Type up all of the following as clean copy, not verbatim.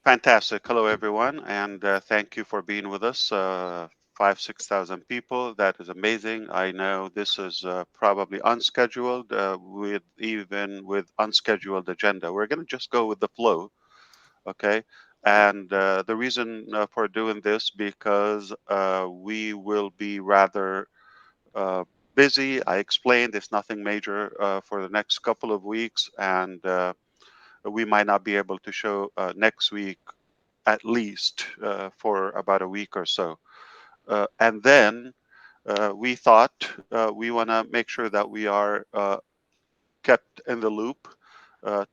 Fantastic. Hello, everyone, and thank you for being with us. 6,000 people. That is amazing. I know this is probably unscheduled, with even with unscheduled agenda. We're going to just go with the flow, okay? And the reason for doing this because we will be rather uh, busy. I explained it's nothing major for the next couple of weeks, and we might not be able to show next week at least for about a week or so. And then we thought we want to make sure that we are kept in the loop. Uh,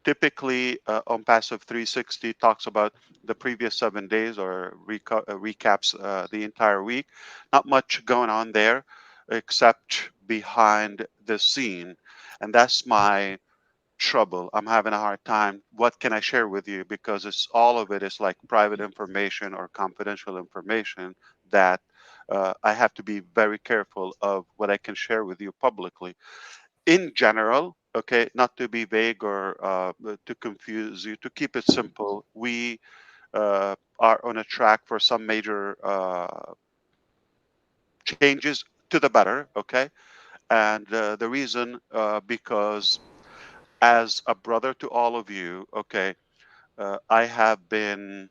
Typically, Onpassive 360 talks about the previous 7 days or recaps the entire week. Not much going on there except behind the scene. And that's my trouble. I'm having a hard time. What can I share with you? Because it's all of it is like private information or confidential information that I have to be very careful of what I can share with you publicly. In general, okay, not to be vague or to confuse you, to keep it simple, we are on a track for some major changes to the better, okay? And the reason, because as a brother to all of you, okay, I have been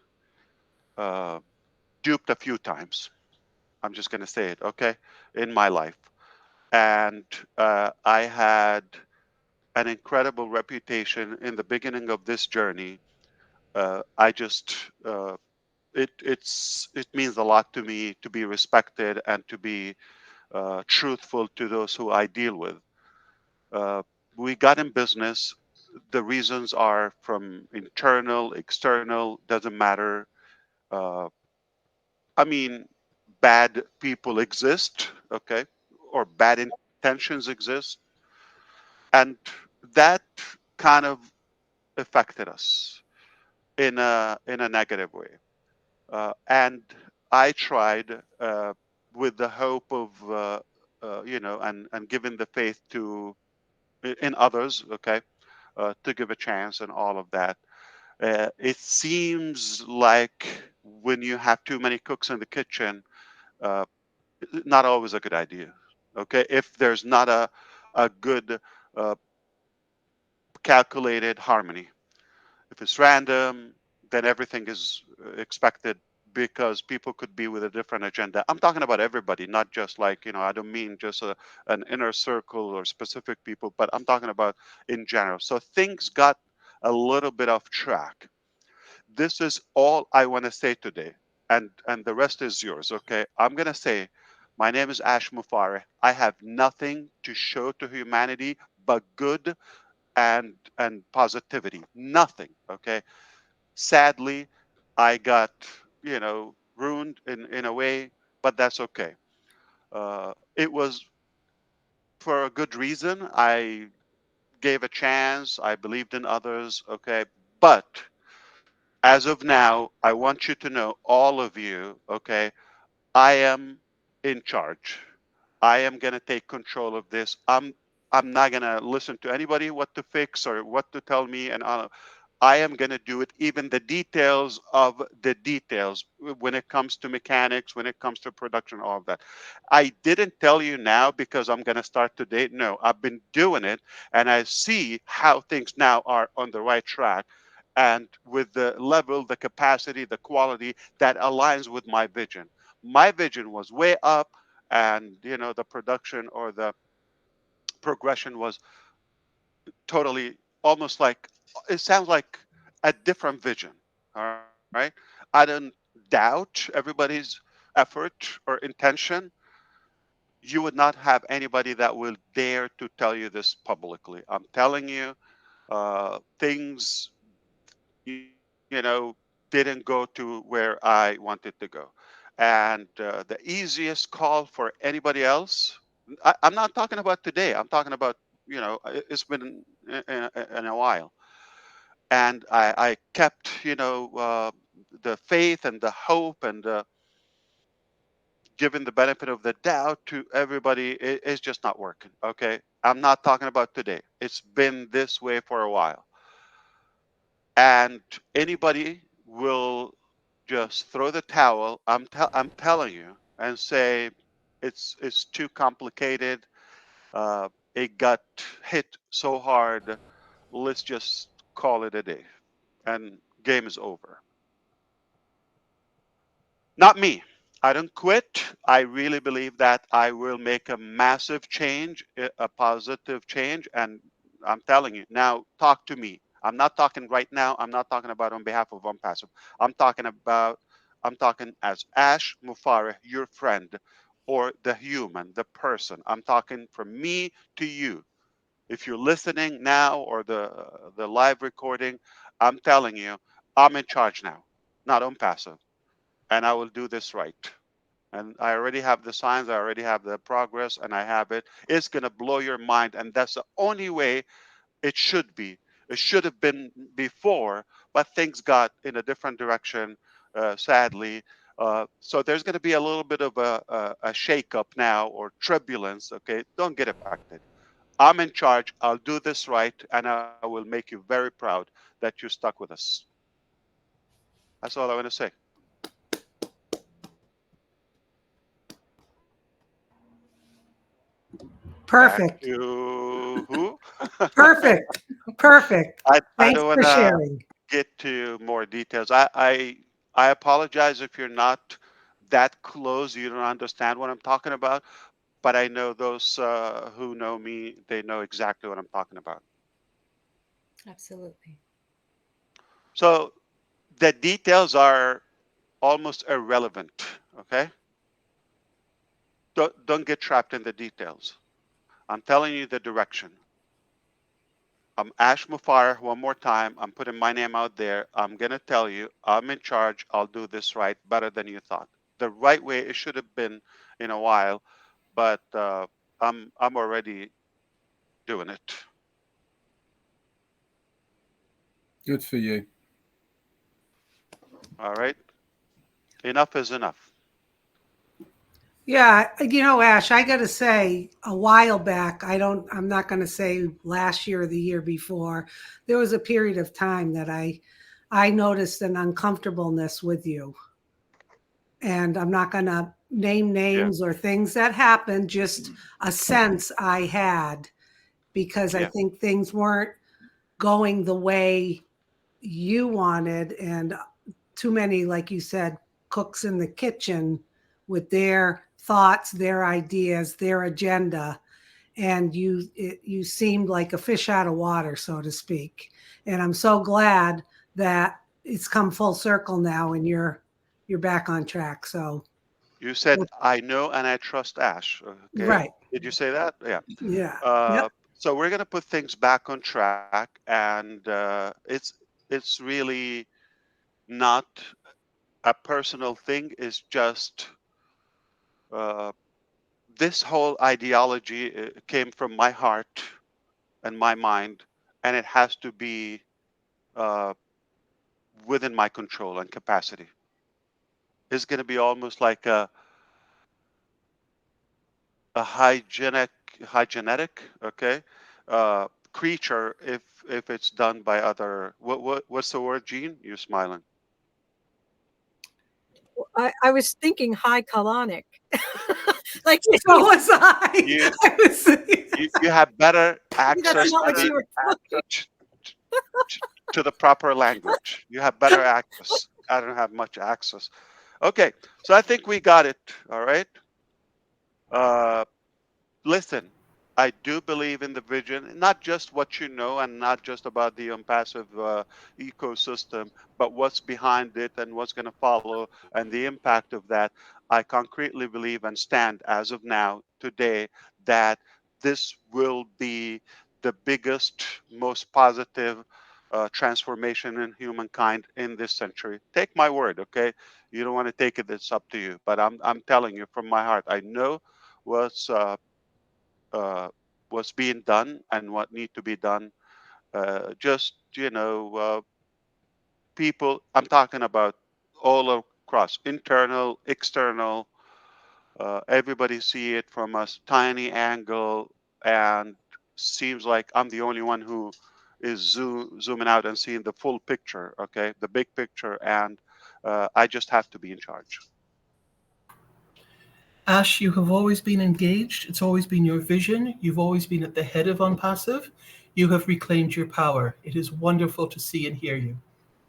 uh, duped a few times. I'm just going to say it, okay, in my life. And I had an incredible reputation in the beginning of this journey. I just, it means a lot to me to be respected and to be truthful to those who I deal with. Uh, we got in business. The reasons are from internal, external, doesn't matter. Uh, I mean, bad people exist, okay, or bad intentions exist, and that kind of affected us in a negative way. And I tried with the hope of and giving the faith to in others, okay, to give a chance and all of that. It seems like when you have too many cooks in the kitchen, uh, not always a good idea. Okay, if there's not a good uh, calculated harmony. If it's random, then everything is expected because people could be with a different agenda. I'm talking about everybody, not just like, I don't mean just an inner circle or specific people, but I'm talking about in general. So things got a little bit off track. This is all I want to say today. And the rest is yours, okay? I'm going to say, my name is Ash Mufareh. I have nothing to show to humanity but good and positivity. Nothing, okay? Sadly, I got ruined in a way, but that's okay. It was for a good reason. I gave a chance. I believed in others. Okay, but as of now, I want you to know, all of you. Okay, I am in charge. I am gonna take control of this. I'm not gonna listen to anybody what to fix or what to tell me, and I am going to do it, even the details of the details when it comes to mechanics, when it comes to production, all of that. I didn't tell you now because I'm going to start today. No, I've been doing it and I see how things now are on the right track and with the level, the capacity, the quality that aligns with my vision. My vision was way up, and the production or the progression was totally, almost like, it sounds like a different vision. All right, I don't doubt everybody's effort or intention. You would not have anybody that will dare to tell you this publicly. I'm telling you, things didn't go to where I wanted to go. And the easiest call for anybody else, I'm not talking about today. I'm talking about, it's been in a while. And I kept, the faith and the hope and giving the benefit of the doubt to everybody. It's just not working. Okay. I'm not talking about today. It's been this way for a while. And anybody will just throw the towel. I'm telling you, and say it's too complicated. It got hit so hard. Let's just call it a day, and game is over. Not me. I don't quit. I really believe that I will make a massive change, a positive change. And I'm telling you, now talk to me. I'm not talking right now. I'm not talking about on behalf of Onpassive. I'm talking about, I'm talking as Ash Mufareh, your friend, or the human, the person. I'm talking from me to you. If you're listening now or the live recording, I'm telling you, I'm in charge now, not Onpassive, and I will do this right. And I already have the signs, I already have the progress, and I have it. It's going to blow your mind. And that's the only way it should be. It should have been before, but things got in a different direction, sadly. So there's going to be a little bit of a shake up now or turbulence. Okay, don't get affected. I'm in charge. I'll do this right, and I will make you very proud that you stuck with us. That's all I want to say. Back Perfect. to who? Perfect. Perfect. I Thanks don't for want to sharing. get to more details. I apologize if you're not that close. You don't understand what I'm talking about. But I know those who know me, they know exactly what I'm talking about. Absolutely. So the details are almost irrelevant. Okay, don't get trapped in the details. I'm telling you the direction. I'm Ash Mufareh one more time. I'm putting my name out there. I'm going to tell you, I'm in charge. I'll do this right better than you thought. The right way it should have been in a while, but I'm already doing it. Good for you. All right. Enough is enough. Yeah, Ash, I got to say, a while back, I'm not going to say last year or the year before, there was a period of time that I noticed an uncomfortableness with you. And I'm not going to name Yeah. names or things that happened, just a sense I had because I Yeah. think things weren't going the way you wanted. And too many, like you said, cooks in the kitchen with their thoughts, their ideas, their agenda. And you seemed like a fish out of water, so to speak. And I'm so glad that it's come full circle now and you're back on track. So You said, I know and I trust Ash. Okay. right. Did you say that? Yeah. Yeah. Yep. So we're going to put things back on track. And it's really not a personal thing. It's just uh, this whole ideology came from my heart and my mind, and it has to be uh, within my control and capacity. It's going to be almost like a hygienic, okay, creature if it's done by other. What's the word, Gene? You're smiling. I was thinking high colonic. Like So was I. You I was you have better maybe that's access not what you were talking. t- t- to the proper language. You have better access. I don't have much access. Okay, so I think we got it. All right. Uh, Listen, I do believe in the vision, not just what you know and not just about the Onpassive ecosystem, but what's behind it and what's going to follow and the impact of that. I concretely believe and stand as of now, today, that this will be the biggest, most positive transformation in humankind in this century. Take my word, okay? You don't want to take it, it's up to you. But I'm telling you from my heart, I know what's uh, what's being done and what need to be done. Just people. I'm talking about all across, internal, external. Everybody see it from a tiny angle, and seems like I'm the only one who is zooming out and seeing the full picture, okay, the big picture, and I just have to be in charge. Ash, you have always been engaged. It's always been your vision. You've always been at the head of Onpassive. You have reclaimed your power. It is wonderful to see and hear you.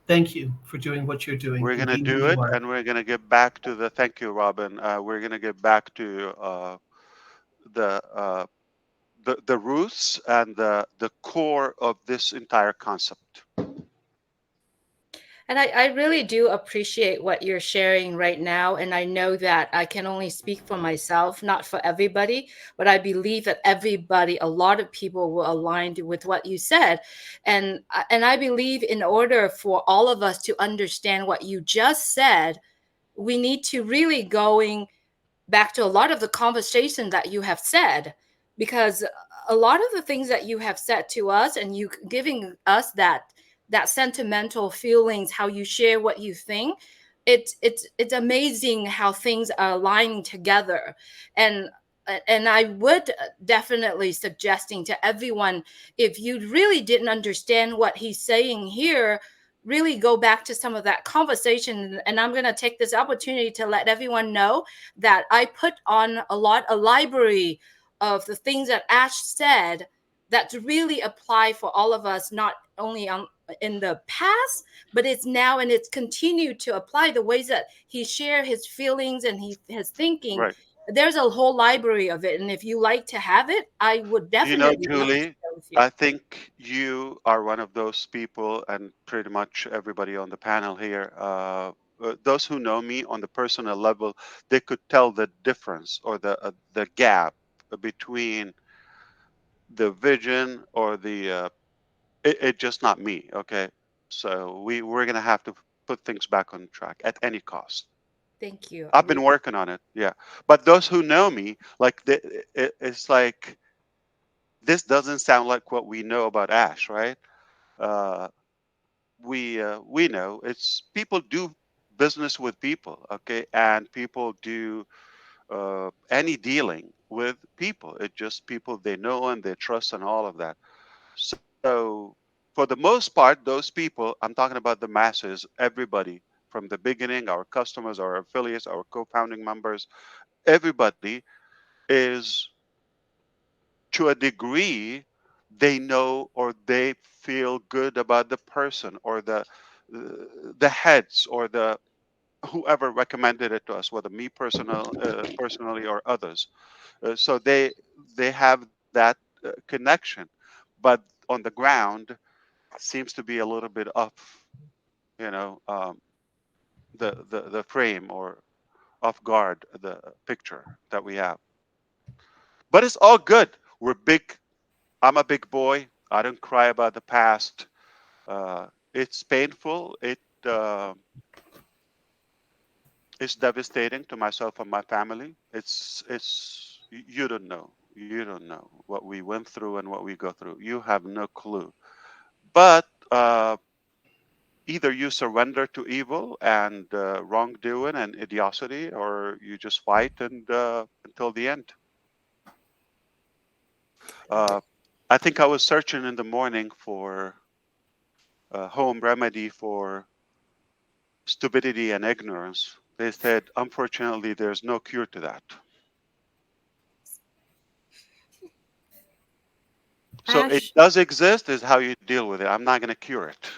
Thank you for doing what you're doing We're and gonna being who do you it, are. and we're gonna get back to the. Thank you, Robin. We're gonna get back to the the roots and the core of this entire concept. And I really do appreciate what you're sharing right now. And I know that I can only speak for myself, not for everybody, but I believe that everybody, a lot of people will align with what you said. And I believe in order for all of us to understand what you just said, we need to really going back to a lot of the conversation that you have said, because a lot of the things that you have said to us and you giving us that sentimental feelings, how you share what you think, it's amazing how things are aligning together. And I would definitely suggesting to everyone, if you really didn't understand what he's saying here, really go back to some of that conversation. And I'm going to take this opportunity to let everyone know that I put on a library of the things that Ash said that really apply for all of us, not only in the past, but it's now, and it's continued to apply the ways that he shared his feelings and his thinking. Right. There's a whole library of it. And if you like to have it, I would You know, definitely love to Julie, share with you. I think you are one of those people, and pretty much everybody on the panel here. Those who know me on the personal level, they could tell the difference or the gap between the vision or the it just not me. Okay, so we're gonna have to put things back on track at any cost. Thank you. I I've really been working on it, yeah. But those who know me, like it's like this doesn't sound like what we know about Ash, right? Uh, we know it's people do business with people, okay, and people do any dealing with people. It's just people they know and they trust and all of that. So for the most part, those people, I'm talking about the masses, everybody from the beginning, our customers, our affiliates, our co-founding members, everybody is to a degree they know or they feel good about the person or the heads or the whoever recommended it to us, whether me personally or others. So they have that connection, but on the ground seems to be a little bit off, you know, the frame or off guard the picture that we have. But it's all good. We're big. I'm a big boy. I don't cry about the past. It's painful. Uh, it's devastating to myself and my family. You don't know. You don't know what we went through and what we go through. You have no clue. But either you surrender to evil and wrongdoing and idiocy, or you just fight and until the end. Uh, I think I was searching in the morning for a home remedy for stupidity and ignorance. They said, unfortunately, there's no cure to that. So it Ash, does exist, is how you deal with it. I'm not going to cure it.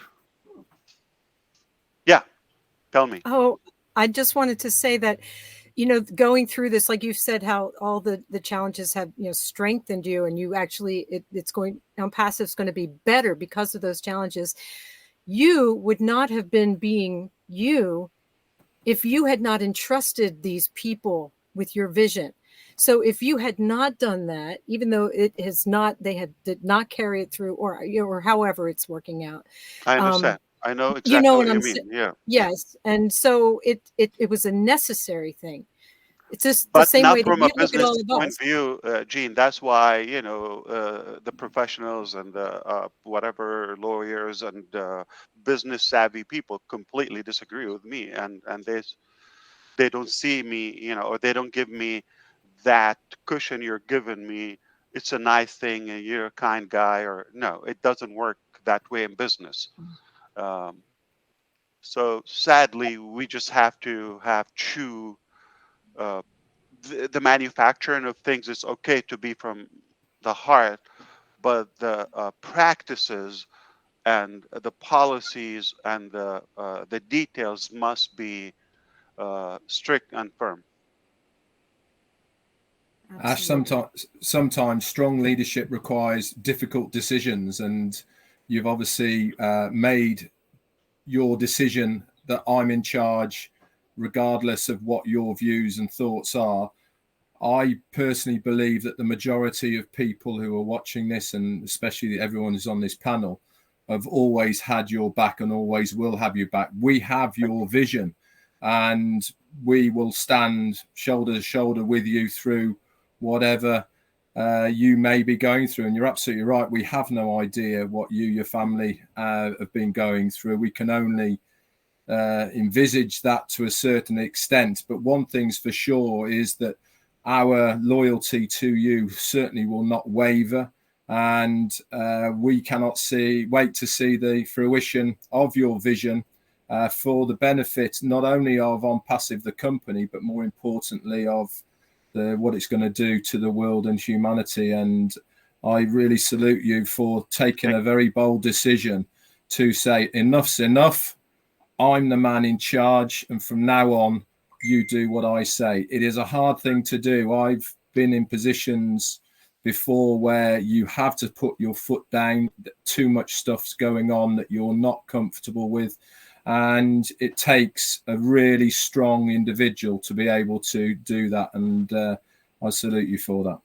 Yeah, tell me. oh, I just wanted to say that, going through this, like you've said, how all the challenges have, strengthened you, and you actually, it's going, now passive's going to be better because of those challenges. You would not have been being you if you had not entrusted these people with your vision. So if you had not done that, even though it has not, they had did not carry it through, or however it's working out, I um, understand. I know you exactly know what what you I'm mean. saying? Yeah. Yes, and so it was a necessary thing. It's just the But same not way that from a you look at business all of point of us. view, Gene. That's why, the professionals and the whatever lawyers and business savvy people completely disagree with me, and they don't see me, or they don't give me that cushion you're giving me. It's a nice thing, and you're a kind guy, or no, it doesn't work that way in business. So sadly, we just have to chew the manufacturing of things. It's okay to be from the heart, but the practices and the policies and the details must be strict and firm. Ash, Absolutely. sometimes strong leadership requires difficult decisions, and you've obviously made your decision that I'm in charge, regardless of what your views and thoughts are. I personally believe that the majority of people who are watching this, and especially everyone who's on this panel, have always had your back and always will have your back. We have your vision, and we will stand shoulder to shoulder with you through whatever you may be going through. And you're absolutely right. We have no idea what you, your family have been going through. We can only envisage that to a certain extent. But one thing's for sure is that our loyalty to you certainly will not waver. And we cannot wait to see the fruition of your vision for the benefit not only of Onpassive, the company, but more importantly of what it's going to do to the world and humanity. And I really salute you for taking a very bold decision to say enough's enough. I'm the man in charge, and from now on, you do what I say. It is a hard thing to do. I've been in positions before where you have to put your foot down. Too much stuff's going on that you're not comfortable with, and it takes a really strong individual to be able to do that. And I salute you for that.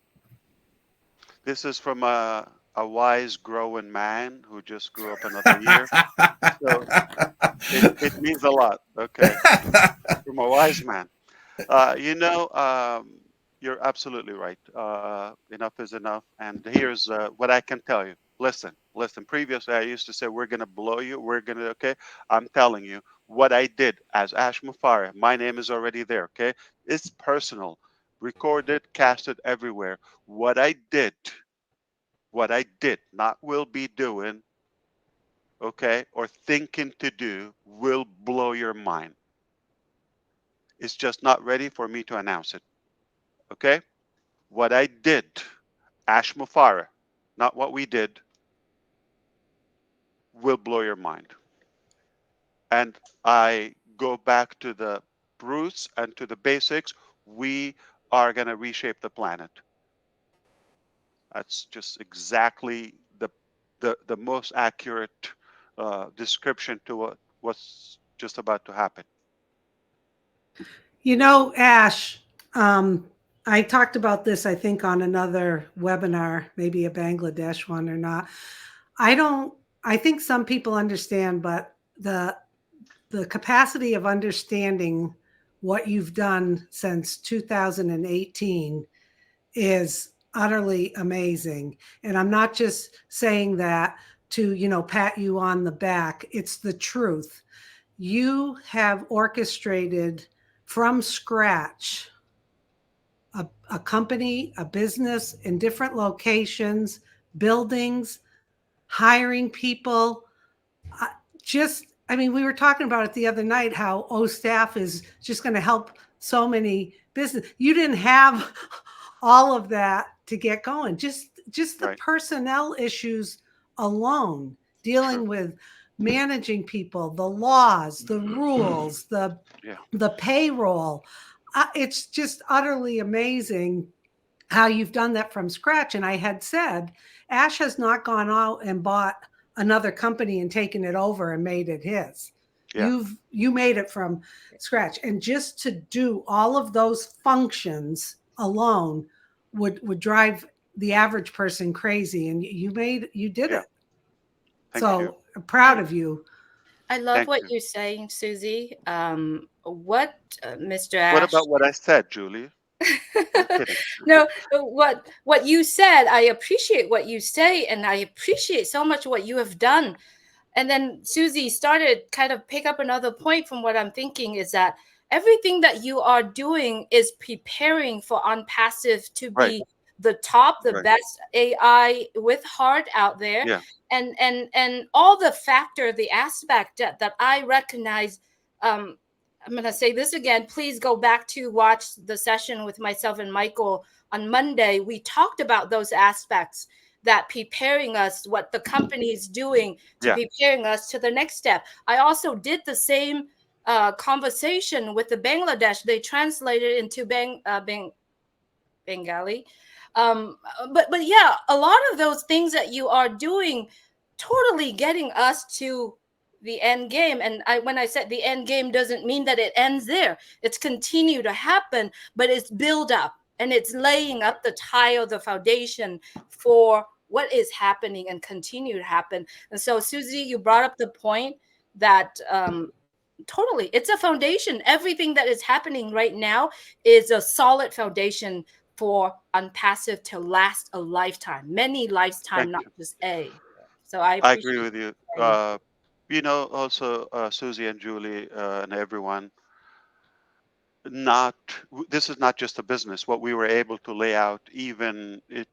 This is from a wise, growing man who just grew up another year. So it means a lot. Okay, from a wise man. You're absolutely right. Enough is enough. And here's what I can tell you. Listen. Previously, I used to say, we're going to blow you. Okay? I'm telling you what I did as Ash Mufareh. My name is already there. Okay? It's personal. Recorded, casted everywhere. What I did, not will be doing, okay, or thinking to do, will blow your mind. It's just not ready for me to announce it. Okay? What I did, Ash Mufareh, not what we did, will blow your mind. And I go back to the roots and to the basics. We are going to reshape the planet. That's just exactly the most accurate description to what's just about to happen. You know, Ash, I talked about this, I think, on another webinar, maybe a Bangladesh one or not. I think some people understand, but the capacity of understanding what you've done since 2018 is utterly amazing. And I'm not just saying that to, pat you on the back. It's the truth. You have orchestrated from scratch a company, a business in different locations, buildings, hiring people. We were talking about it the other night, how staff is just going to help so many business. You didn't have all of that to get going. Just the Right. personnel issues alone, dealing with managing people, the laws, the rules, the payroll. It's just utterly amazing how you've done that from scratch. And I had said, Ash has not gone out and bought another company and taken it over and made it his. Yeah. You made it from scratch. And just to do all of those functions alone would drive the average person crazy. And you did it. Thank you. I'm proud of you. I love Thank what you. you're saying, Susie. What Mr. Ash? What about what I said, Julie? I'm kidding. No, what you said, I appreciate what you say, and I appreciate so much what you have done. And then Susie started kind of pick up another point from what I'm thinking is that everything that you are doing is preparing for Onpassive to be the top, the Right. best AI with heart out there, Yeah. and all the factor, the aspect that I recognize. um I'm going to say this again. Please go back to watch the session with myself and Michael on Monday. We talked about those aspects that preparing us, what the company is doing to Yeah. preparing us to the next step. I also did the same conversation with the Bangladesh. They translated into Bengali. But yeah, a lot of those things that you are doing, totally getting us to the end game. And when I said the end game, doesn't mean that it ends there. It's continue to happen, but it's build up and it's laying up the tile, the foundation for what is happening and continue to happen. And so, Susie, you brought up the point that totally, it's a foundation. Everything that is happening right now is a solid foundation for Onpassive to last a lifetime, many lifetime, Thank not you. just a. So I I agree appreciate with you. you. Also, Susie and Julie and everyone, not this is not just a business. What we were able to lay out, even it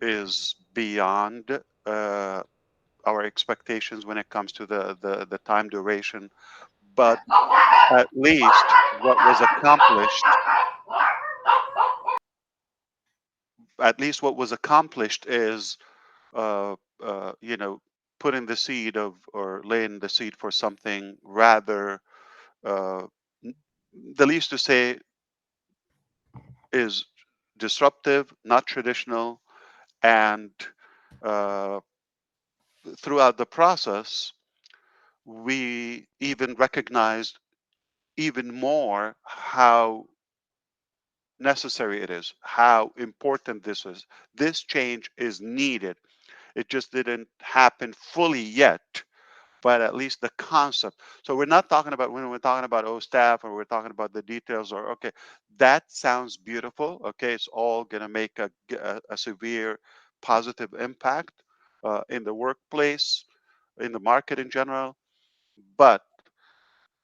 is beyond our expectations when it comes to the time duration. But at least what was accomplished, is uh, you know, putting the seed of, or laying the seed for something rather, uh, n- the least to say is disruptive, not traditional, and uh, throughout the process, we even recognized even more how necessary it is, how important this is. This change is needed. It just didn't happen fully yet, but at least the concept. So we're not talking about, when we're talking about staff, or we're talking about the details, or okay, that sounds beautiful. Okay, it's all going to make a severe positive impact in the workplace, in the market in general. But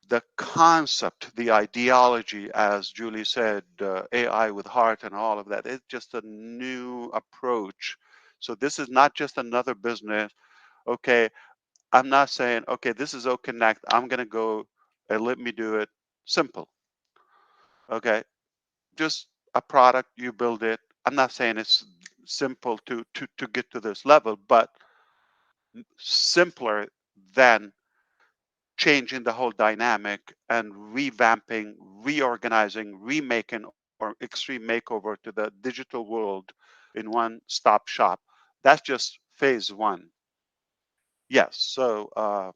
the concept, the ideology, as Julie said, AI with heart and all of that, it's just a new approach. So this is not just another business. Okay, I'm not saying, okay, this is OConnect. I'm going to go and let me do it simple. Okay, just a product, you build it. I'm not saying it's simple to get to this level, but simpler than changing the whole dynamic and revamping, reorganizing, remaking, or extreme makeover to the digital world in one stop shop. That's just phase one. Yes. So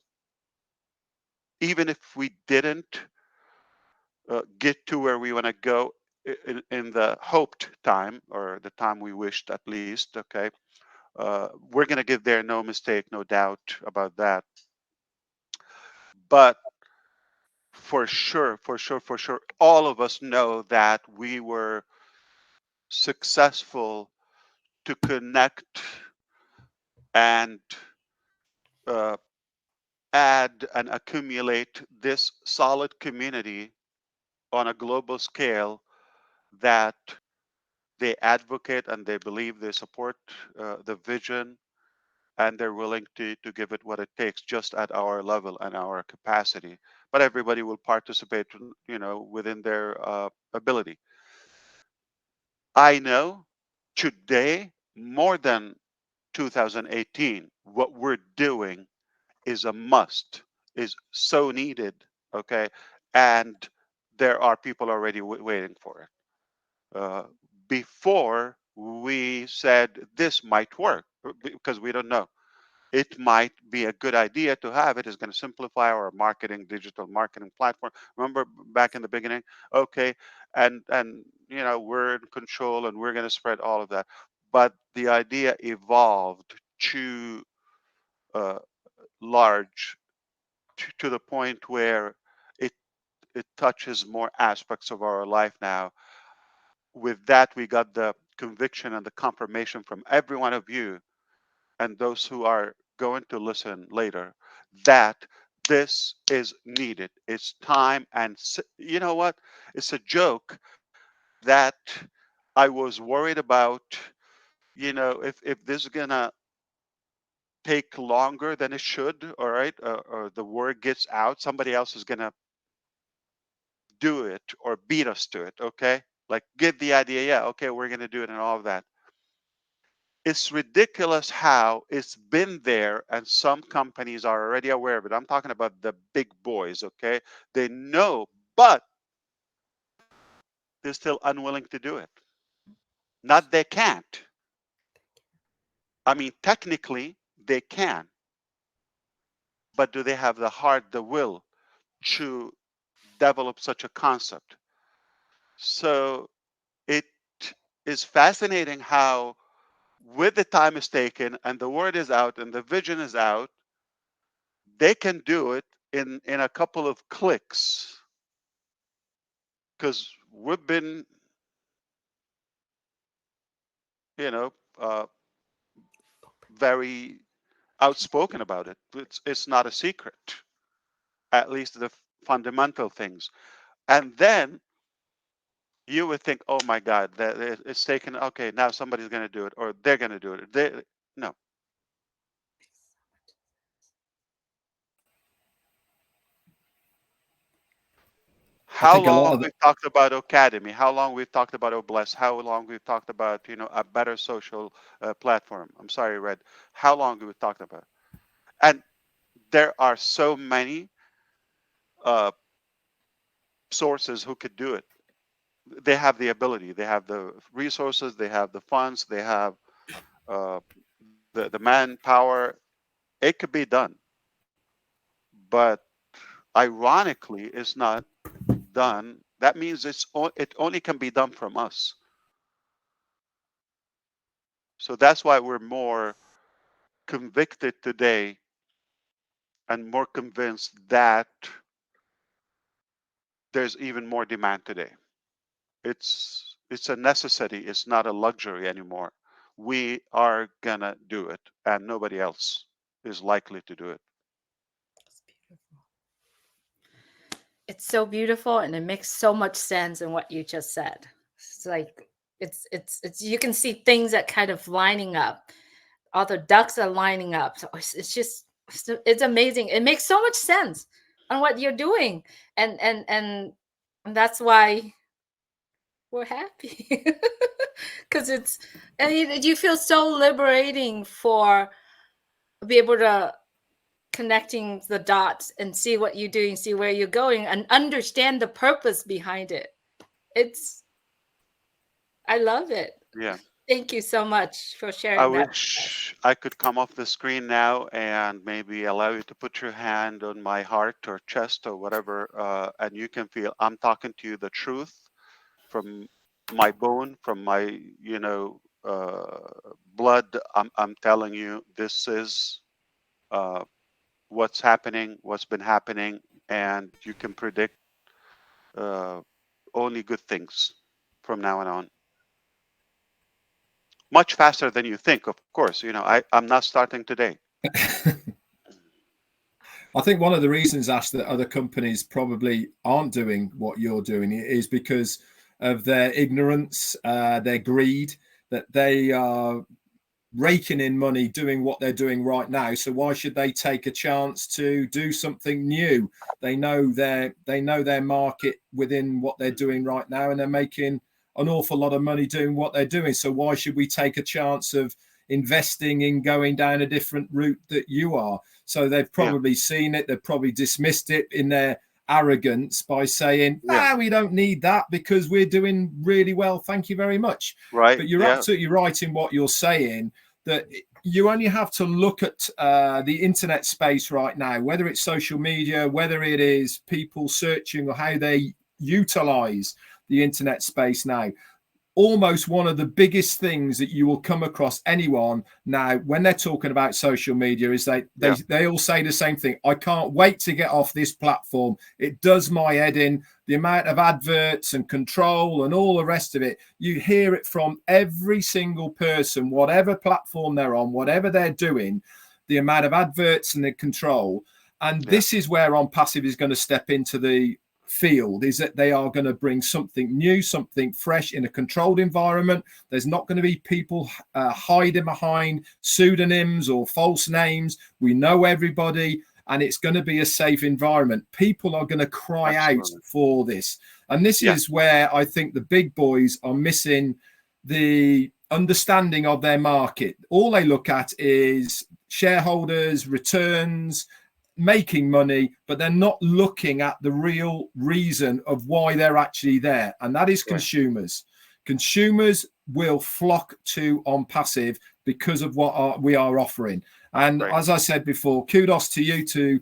even if we didn't get to where we want to go in the hoped time, or the time we wished at least, okay, we're going to get there, no mistake, no doubt about that. But for sure, all of us know that we were successful to connect and uh, add and accumulate this solid community on a global scale, that they advocate and they believe, they support the vision, and they're willing to give it what it takes, just at our level and our capacity. But everybody will participate, within their ability. I know today, more than 2018, what we're doing is a must, is so needed, okay? And there are people already waiting for it. Uh, Before we said this might work, because we don't know. It might be a good idea to have it. It's going to simplify our marketing, digital marketing platform. Remember back in the beginning? Okay, and we're in control and we're going to spread all of that. But the idea evolved to uh, large, to the point where it it touches more aspects of our life now. With that, we got the conviction and the confirmation from every one of you and those who are going to listen later, that this is needed. It's time. And you know what? It's a joke that I was worried about, if this is gonna take longer than it should, all right, or the word gets out, somebody else is gonna do it or beat us to it, okay? Like get the idea, yeah, okay, we're gonna do it and all of that. It's ridiculous how it's been there and some companies are already aware of it. I'm talking about the big boys, okay? They know, but they're still unwilling to do it. Not they can't. I mean, technically they can, but do they have the heart, the will to develop such a concept? So it is fascinating how, with the time is taken and the word is out and the vision is out, they can do it in a couple of clicks. Because we've been, you know, uh, very outspoken about it. It's not a secret, at least the fundamental things. And then you would think, oh my God, that it's taken. Okay, now somebody's going to do it, or they're going to do it. No. I How think a long lot of we've talked about Academy, how long we've talked about Obless, how long we've talked about a better social platform. I'm sorry, Red. How long we've talked about, and there are so many uh, sources who could do it. They have the ability, they have the resources, they have the funds, they have uh, the manpower. It could be done, but ironically, it's not done. That means it only can be done from us. So that's why we're more convicted today and more convinced that there's even more demand today. It's a necessity. It's not a luxury anymore. We are gonna do it, and nobody else is likely to do it. It's beautiful. It's so beautiful, and it makes so much sense in what you just said. It's like it's you can see things that kind of lining up. All the ducks are lining up. So it's just it's amazing. It makes so much sense on what you're doing, and that's why we're happy because it's and you feel so liberating for be able to connecting the dots and see what you're doing, see where you're going, and understand the purpose behind it. It's I love it. Yeah. Thank you so much for I sharing that. wish I could come off the screen now and maybe allow you to put your hand on my heart or chest or whatever, and you can feel I'm talking to you the truth from my bone, from my, blood. I'm telling you, this is uh, what's happening, what's been happening, and you can predict uh, only good things from now on. Much faster than you think, of course. I'm not starting today. I think one of the reasons, Ash, that other companies probably aren't doing what you're doing is because of their ignorance, their greed, that they are raking in money doing what they're doing right now. So why should they take a chance to do something new? They know their market within what they're doing right now, and they're making an awful lot of money doing what they're doing. So why should we take a chance of investing in going down a different route that you are? So they've probably seen it, they've probably dismissed it in their arrogance by saying, we don't need that because we're doing really well, thank you very much. Right. But you're absolutely right in what you're saying, that you only have to look at the internet space right now, whether it's social media, whether it is people searching or how they utilize the internet space now. Almost one of the biggest things that you will come across anyone now when they're talking about social media is they all say the same thing. I can't wait to get off this platform. It does my head in. The amount of adverts and control and all the rest of it. You hear it from every single person, whatever platform they're on, whatever they're doing, the amount of adverts and the control. And this is where Onpassive is going to step into the field is that they are going to bring something new, something fresh in a controlled environment. There's not going to be people hiding behind pseudonyms or false names. We know everybody, and it's going to be a safe environment. People are going to cry out for this. And this is where I think the big boys are missing the understanding of their market. All they look at is shareholders, returns, making money, but they're not looking at the real reason of why they're actually there, and that is consumers. Consumers will flock to Onpassive because of what we are offering. And as I said before, kudos to you to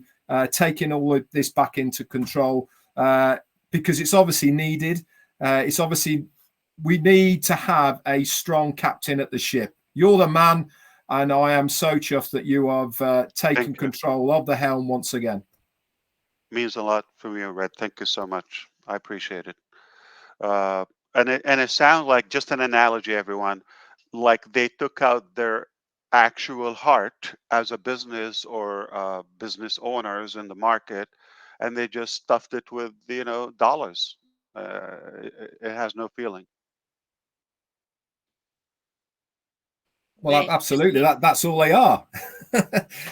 taking all of this back into control, because it's obviously needed. It's obviously, we need to have a strong captain at the ship. You're the man. And I am so chuffed that you have taken control of the helm once again. Means a lot for me, Red. Thank you so much. I appreciate it. And it sounds like, just an analogy, everyone, like they took out their actual heart as a business or business owners in the market, and they just stuffed it with, dollars. It has no feeling. Well, absolutely. That's all they are,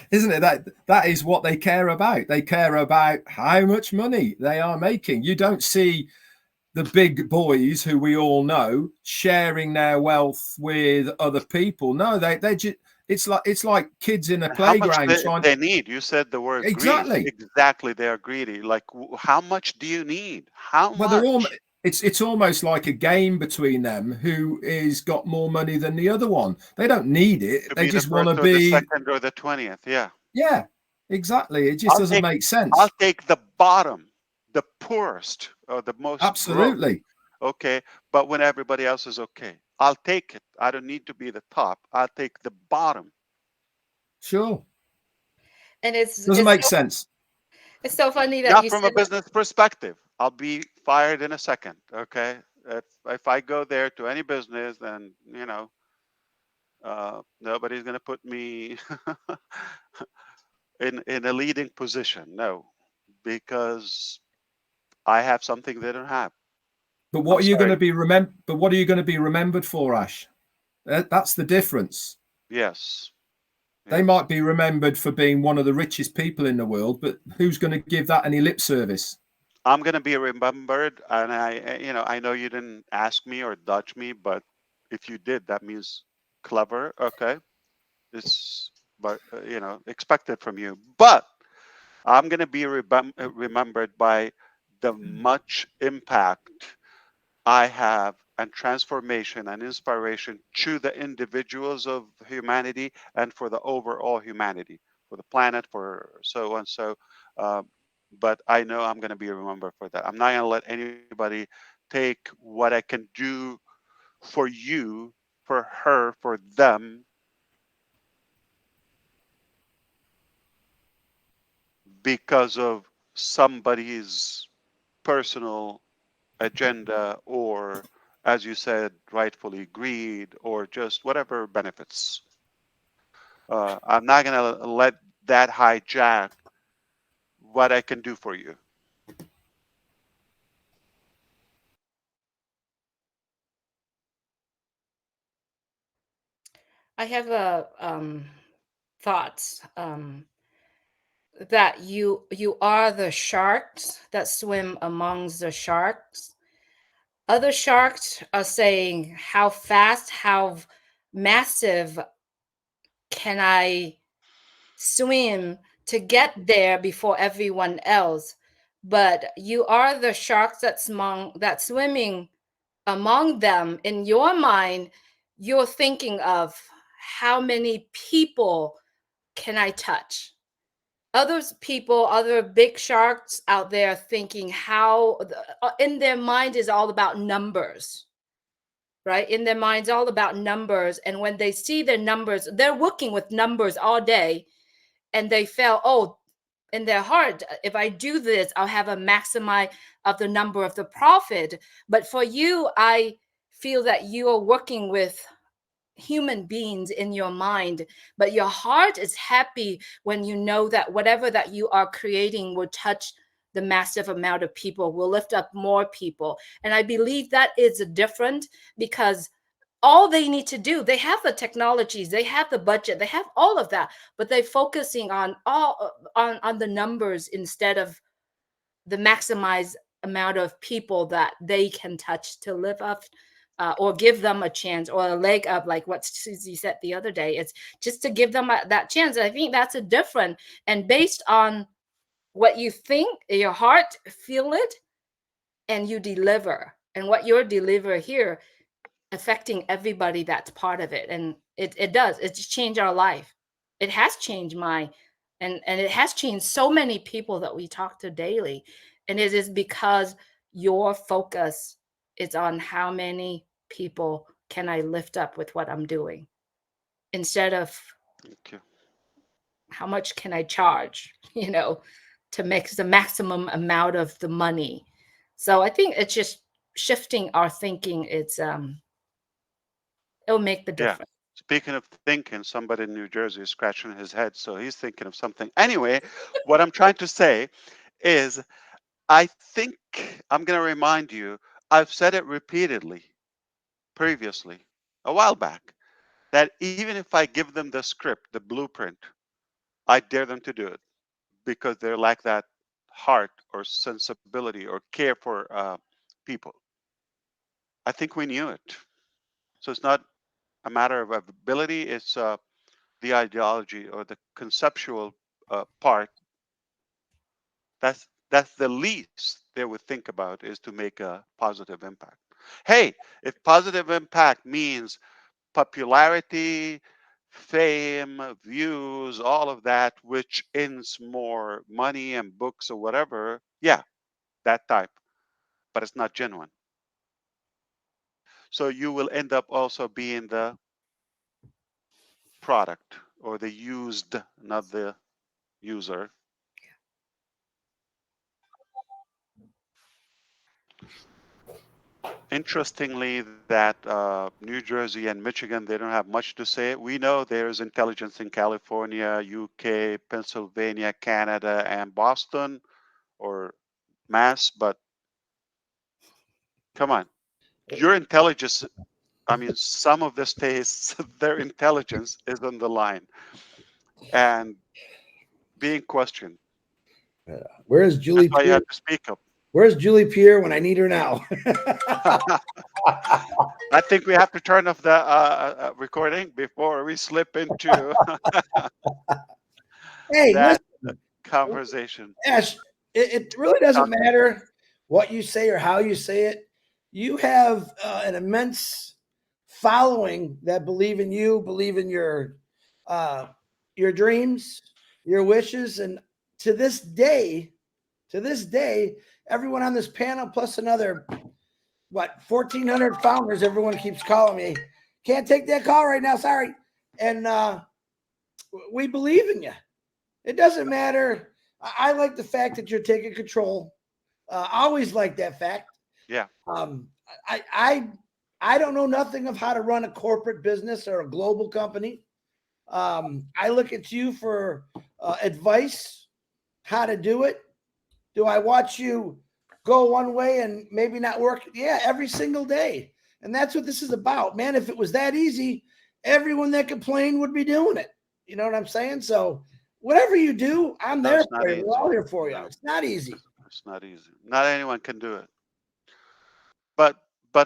isn't it? That is what they care about. They care about how much money they are making. You don't see the big boys who we all know sharing their wealth with other people. No, they just, it's like kids in a playground trying. They need. You said the word greedy. Exactly, they are greedy. Like, how much do you need? How much? They're all. It's almost like a game between them, who is got more money than the other one. They don't need it. They just want to be the second or the 20th. Yeah. Yeah, exactly. It just doesn't make sense. I'll take the bottom, the poorest, or the most. Absolutely. Broke. Okay, but when everybody else is okay, I'll take it. I don't need to be the top. I'll take the bottom. Sure. And doesn't make sense. It's so funny that not from a business perspective. I'll be fired in a second. Okay, if I go there to any business, then nobody's gonna put me in a leading position. No, because I have something they don't have. But what are you going to be remembered? But what are you going to be remembered for, Ash? That's the difference. Yes. They might be remembered for being one of the richest people in the world, but who's going to give that any lip service? I'm going to be remembered, and I know you didn't ask me or dodge me, but if you did, that means clever. Okay, it's expected from you. But I'm going to be remembered by the much impact I have, and transformation and inspiration to the individuals of humanity and for the overall humanity, for the planet, for so and so. But I know I'm going to be remembered for that. I'm not going to let anybody take what I can do for you, for her, for them, because of somebody's personal agenda, or, as you said, rightfully, greed, or just whatever benefits. I'm not going to let that hijack what I can do for you. I have a thoughts that you are the sharks that swim amongst the sharks. Other sharks are saying, how fast, how massive can I swim to get there before everyone else? But you are the sharks that's swimming among them. In your mind, you're thinking of, how many people can I touch? Other big sharks out there thinking how, in their mind is all about numbers, right? In their minds, all about numbers. And when they see their numbers, they're working with numbers all day. And they felt, oh, in their heart, if I do this, I'll have a maximize of the number of the profit. But for you, I feel that you are working with human beings in your mind, but your heart is happy when you know that whatever that you are creating will touch the massive amount of people, will lift up more people. And I believe that is different, because all they need to do, they have the technologies, they have the budget, they have all of that, but they're focusing on the numbers instead of the maximized amount of people that they can touch to live up, or give them a chance or a leg up, like what Susie said the other day. It's just to give them that chance. I think that's a different, and based on what you think, your heart feel it, and you deliver, and what you're deliver here affecting everybody that's part of it. And it does, it's changed our life. It has changed my, and it has changed so many people that we talk to daily. And it is because your focus is on how many people can I lift up with what I'm doing, instead of how much can I charge, to make the maximum amount of the money. So I think it's just shifting our thinking. It'll make the difference. Yeah. Speaking of thinking, somebody in New Jersey is scratching his head, so he's thinking of something. Anyway, what I'm trying to say is, I think I'm going to remind you, I've said it repeatedly previously, a while back, that even if I give them the script, the blueprint, I dare them to do it, because they lack that heart or sensibility or care for people. I think we knew it. So it's not a matter of ability, it's the ideology or the conceptual part. That's the least they would think about, is to make a positive impact. Hey, if positive impact means popularity, fame, views, all of that, which ends more money and books or whatever, yeah, that type, but it's not genuine. So you will end up also being the product, or the used, not the user. Interestingly, that New Jersey and Michigan, they don't have much to say. We know there's intelligence in California, UK, Pennsylvania, Canada, and Boston, or Mass, but come on, your intelligence, I mean, some of the states, their intelligence is on the line and being questioned. Where's Julie That's why you Pierre? have to speak up. Where's Julie Pierre when I need her now? I think we have to turn off the recording before we slip into Hey, that listen, conversation. Ash, it really doesn't matter what you say or how you say it. You have an immense following that believe in you, believe in your dreams, your wishes, and to this day, everyone on this panel plus another 1,400 founders, everyone keeps calling me. Can't take that call right now, sorry. And we believe in you. It doesn't matter. I like the fact that you're taking control. I always like that fact. Yeah. I don't know nothing of how to run a corporate business or a global company. I look at you for advice, how to do it. Do I watch you go one way and maybe not work? Yeah, every single day. And that's what this is about, man. If it was that easy, everyone that complained would be doing it. You know what I'm saying? So whatever you do, I'm there for you. We're all here for you. It's not easy. It's not easy. Not anyone can do it. But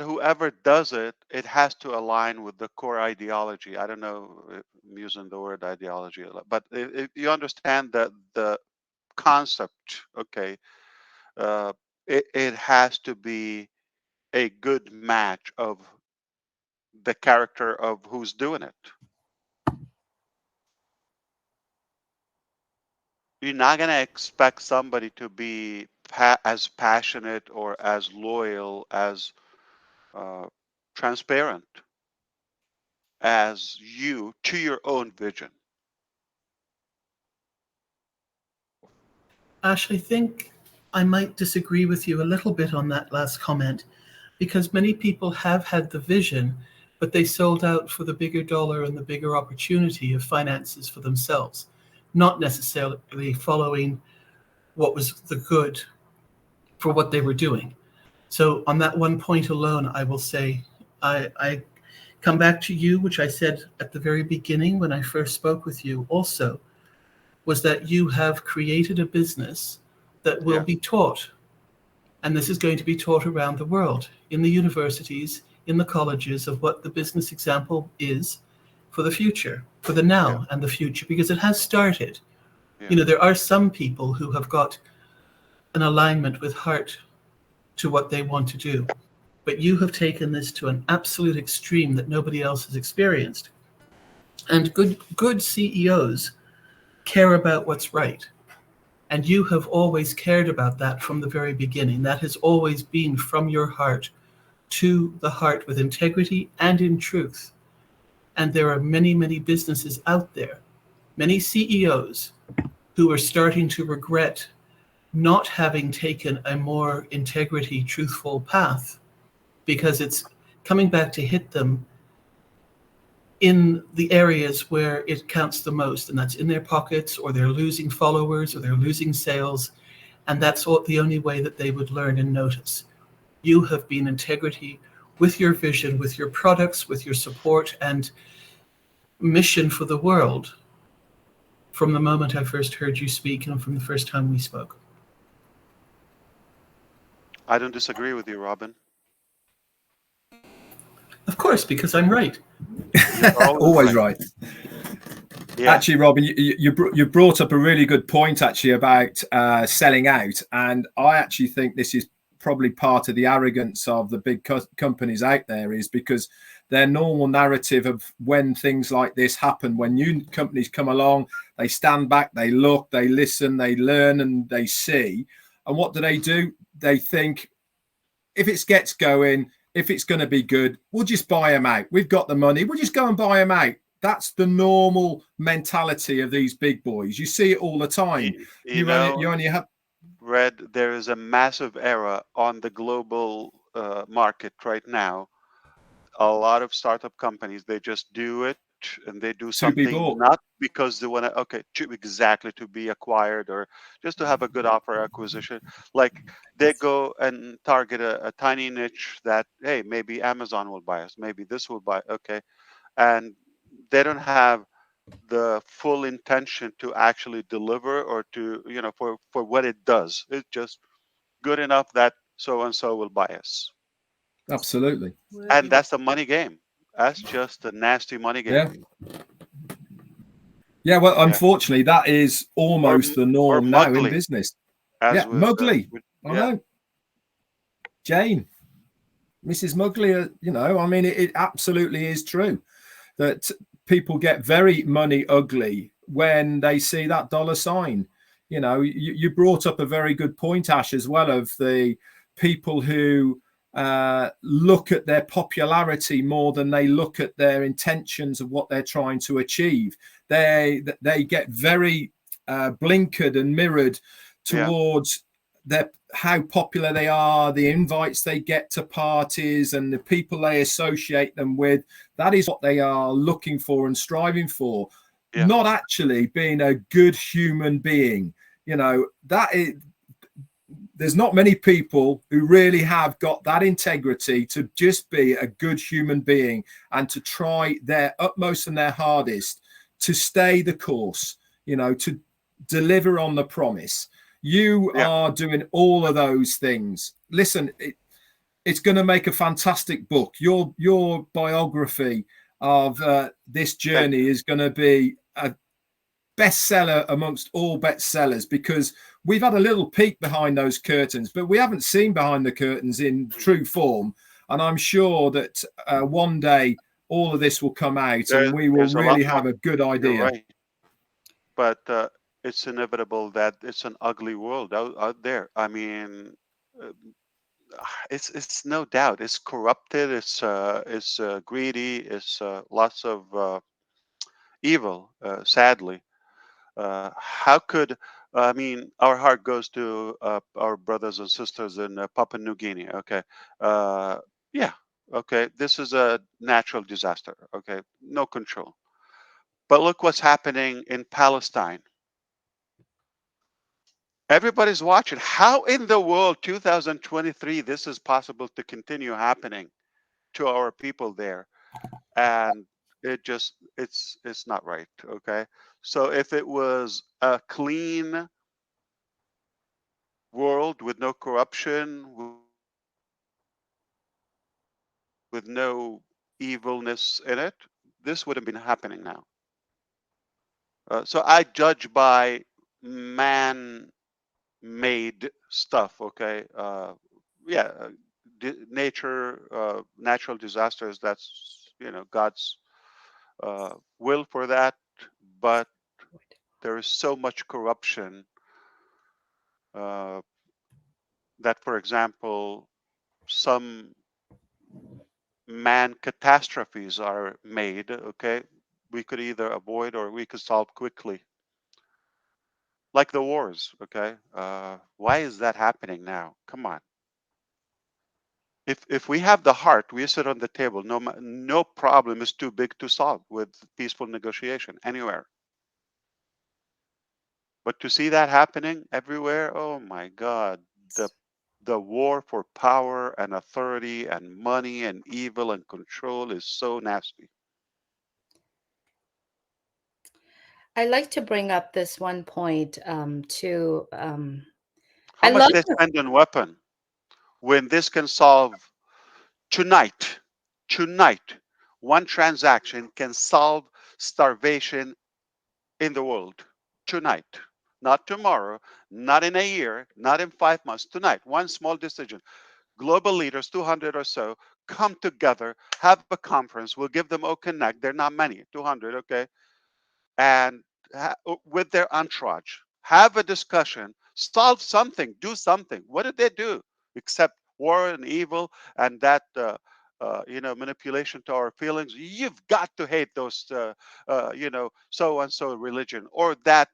whoever does it, it has to align with the core ideology. I don't know if I'm using the word ideology a lot, but if you understand the concept, okay, it has to be a good match of the character of who's doing it. You're not going to expect somebody to be as passionate or as loyal, as transparent as you to your own vision. Ash, I think I might disagree with you a little bit on that last comment, because many people have had the vision, but they sold out for the bigger dollar and the bigger opportunity of finances for themselves, not necessarily following what was the good for what they were doing. So on that one point alone, I will say, I come back to you, which I said at the very beginning when I first spoke with you also, was that you have created a business that will be taught. And this is going to be taught around the world, in the universities, in the colleges, of what the business example is for the future, for the now and the future, because it has started. You know, there are some people who have got an alignment with heart to what they want to do. But you have taken this to an absolute extreme that nobody else has experienced. And good CEOs care about what's right. And you have always cared about that from the very beginning. That has always been from your heart to the heart, with integrity and in truth. And there are many, many businesses out there, many CEOs who are starting to regret not having taken a more integrity, truthful path, because it's coming back to hit them in the areas where it counts the most, and that's in their pockets, or they're losing followers, or they're losing sales, and that's the only way that they would learn and notice. You have been integrity with your vision, with your products, with your support and mission for the world from the moment I first heard you speak and from the first time we spoke. I don't disagree with you, Robin. Of course, because I'm right. Always right. Yeah. Actually, Robin, you brought up a really good point actually about selling out, and I actually think this is probably part of the arrogance of the big companies out there, is because their normal narrative of when things like this happen, when new companies come along, they stand back, they look, they listen, they learn, and they see. And what do? They think, if it gets going, if it's going to be good, we'll just buy them out. We've got the money. We'll just go and buy them out. That's the normal mentality of these big boys. You see it all the time. You only have... Red, there is a massive era on the global market right now. A lot of startup companies, they just do it, and they do something not because they want to, exactly, to be acquired or just to have a good offer acquisition. Like they go and target a tiny niche that, hey, maybe Amazon will buy us, maybe this will buy, and they don't have the full intention to actually deliver or to, for what it does. It's just good enough that so and so will buy us. Absolutely. And that's a money game. That's just a nasty money game. Yeah, well, unfortunately, that is almost the norm now in business. Mugly. I know. Jane, Mrs. Mugly, I mean, it absolutely is true that people get very money ugly when they see that dollar sign. You brought up a very good point, Ash, as well, of the people who look at their popularity more than they look at their intentions of what they're trying to achieve. They get very blinkered and mirrored towards how popular they are, the invites they get to parties, and the people they associate them with. That is what they are looking for and striving for, not actually being a good human being. There's not many people who really have got that integrity to just be a good human being and to try their utmost and their hardest to stay the course, to deliver on the promise. You are doing all of those things. Listen, it's going to make a fantastic book. Your biography of this journey is going to be a bestseller amongst all bestsellers, because we've had a little peek behind those curtains, but we haven't seen behind the curtains in true form. And I'm sure that one day all of this will come out and we will really have a good idea. Right. But it's inevitable that it's an ugly world out there. I mean, it's no doubt. It's corrupted. It's greedy. It's lots of evil. Sadly, how could I mean? Our heart goes to our brothers and sisters in Papua New Guinea. This is a natural disaster. No control. But look what's happening in Palestine. Everybody's watching. How in the world 2023 this is possible to continue happening to our people there? And it's not right. Okay. So if it was a clean world with no corruption, with no evilness in it, this wouldn't been happening now. So I judge by man-made stuff. Okay. Yeah. Nature, natural disasters. That's God's will for that. But there is so much corruption that, for example, some man catastrophes are made. Okay, we could either avoid or we could solve quickly, like the wars. Okay, why is that happening now? Come on. If we have the heart, we sit on the table. No problem is too big to solve with peaceful negotiation anywhere. But to see that happening everywhere, oh my God, the war for power and authority and money and evil and control is so nasty. I like to bring up this one point to How I much love they spend on weapon when this can solve tonight, tonight, one transaction can solve starvation in the world tonight, not tomorrow, not in a year, not in 5 months, tonight. One small decision. Global leaders, 200 or so, come together, have a conference. We'll give them Oak Connect. They're not many, 200, okay? And with their entourage, have a discussion, solve something, do something. What did they do except war and evil and that manipulation to our feelings? You've got to hate those so and so religion or that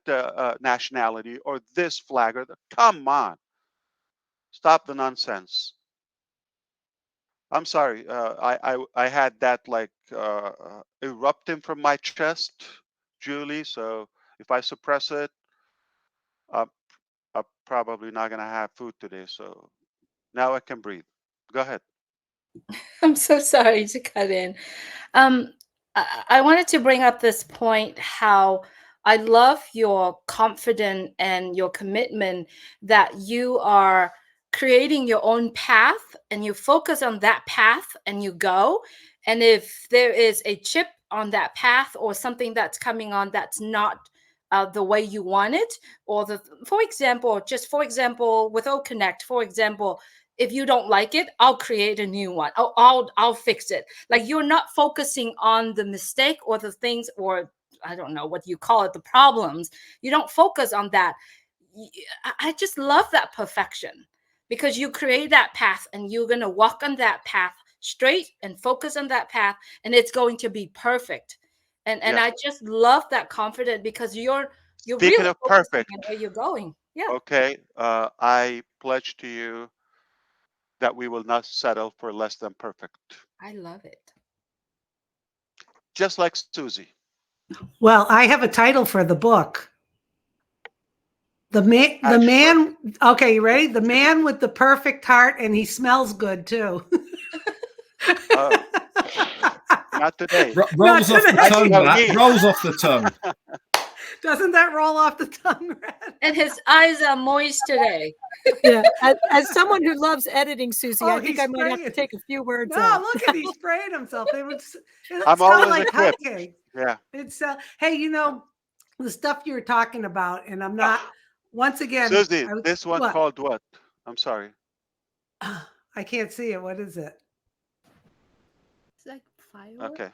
nationality or this flag or come on, stop the nonsense. I'm sorry. I had that like erupting from my chest, Julie. So if I suppress it, I'm, I'm probably not gonna have food today. So now I can breathe. Go ahead. I'm so sorry to cut in. I wanted to bring up this point how I love your confidence and your commitment that you are creating your own path and you focus on that path and you go. And if there is a chip on that path or something that's coming on that's not the way you want it, or for example, with O Connect, for example, if you don't like it, I'll create a new one. I'll fix it. Like you're not focusing on the mistake or the things, or I don't know what you call it, the problems. You don't focus on that. I just love that perfection because you create that path and you're going to walk on that path straight and focus on that path and it's going to be perfect. And Yeah. I just love that confidence because you're Speaking really of focusing perfect, on where you're going. Yeah, okay, I pledge to you that we will not settle for less than perfect. I love it. Just like Susie. Well, I have a title for the book. The Sure. man. Okay, you ready? The man with the perfect heart, and he smells good too. Oh, not today. Rolls off the today. tongue, No, that me. rolls off the tongue. Doesn't that roll off the tongue, Red? And his eyes are moist today. Yeah, as someone who loves editing, Susie, I think he's I might have to spraying. take a few words No, out. look at he sprayed himself. It's I'm kind of always like equipped. cupcake. Yeah. It's hey, the stuff you're talking about, and I'm not. Once again, Susie, this one what? called what? I'm sorry. I can't see it. What is it? It's like fireworks. Okay.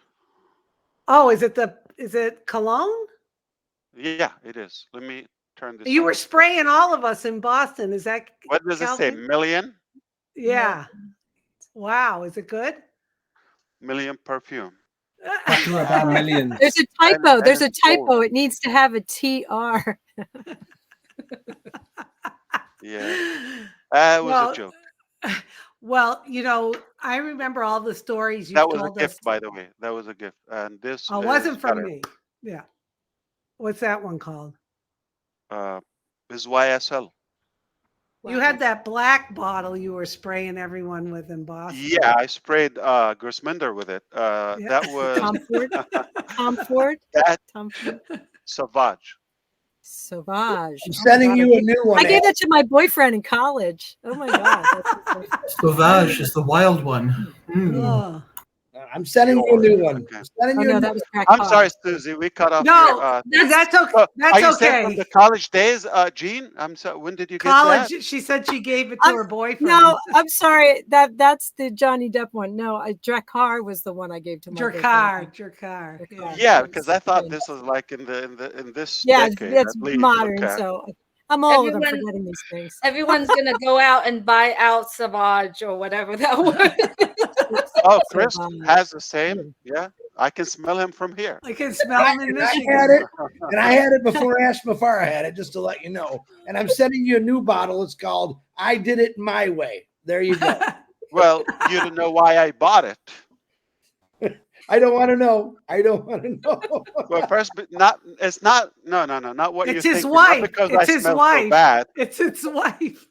Oh, is it cologne? Yeah, it is. Let me turn this You on. were spraying all of us in Boston. Is that What does it say? Calvin? Million? Yeah. Wow. Is it good? Million perfume. After about millions. There's a typo. And There's a it's gold. typo. It needs to have a TR. Yeah. That was a Well, joke. well, I remember all the stories That you've was a told us. gift, by the way. That was a gift. And this Oh, it is wasn't from better. me. Yeah. What's that one called? Is YSL. You had that black bottle you were spraying everyone with in Boston. Yeah, I sprayed Grisminder with it. Yeah. That was Tom Ford. Tom Ford. that Tom Ford. Savage. Sauvage. I'm Oh my sending God, you a new one. I gave Ed. that to my boyfriend in college. Oh my God. Sauvage is the wild one. Oh. I'm sending you a new Yours. one. Okay. I'm sending Oh you a no, new that was Jack I'm sorry, Carr. Susie. We cut off No, your thing. that's okay. So, That's are you saying from okay. the college days, Gene? I'm sorry. When did you get that? College. She said she gave it to her boyfriend. No, I'm sorry. That's the Johnny Depp one. No, Jack Carr was the one I gave to my boyfriend. Jerkar. Yeah. Yeah, because I thought this was like in this Yeah, decade it's at least. modern. Okay. So I'm old. I'm Everyone- forgetting these things. Everyone's gonna go out and buy out Savage or whatever that was. Oh, Chris Sauvage. has the same. Yeah, I can smell him from here. I can smell him in and I had Michigan. it, and I had it before Ash Mufareh had it, just to let you know. And I'm sending you a new bottle. It's called "I Did It My Way." There you go. Well, you don't know why I bought it. I don't want to know. I don't want to know. Well, first, but not. It's not. No, not what It's you're his thinking. Not wife. because It's I his smell so wife. bad. It's his wife.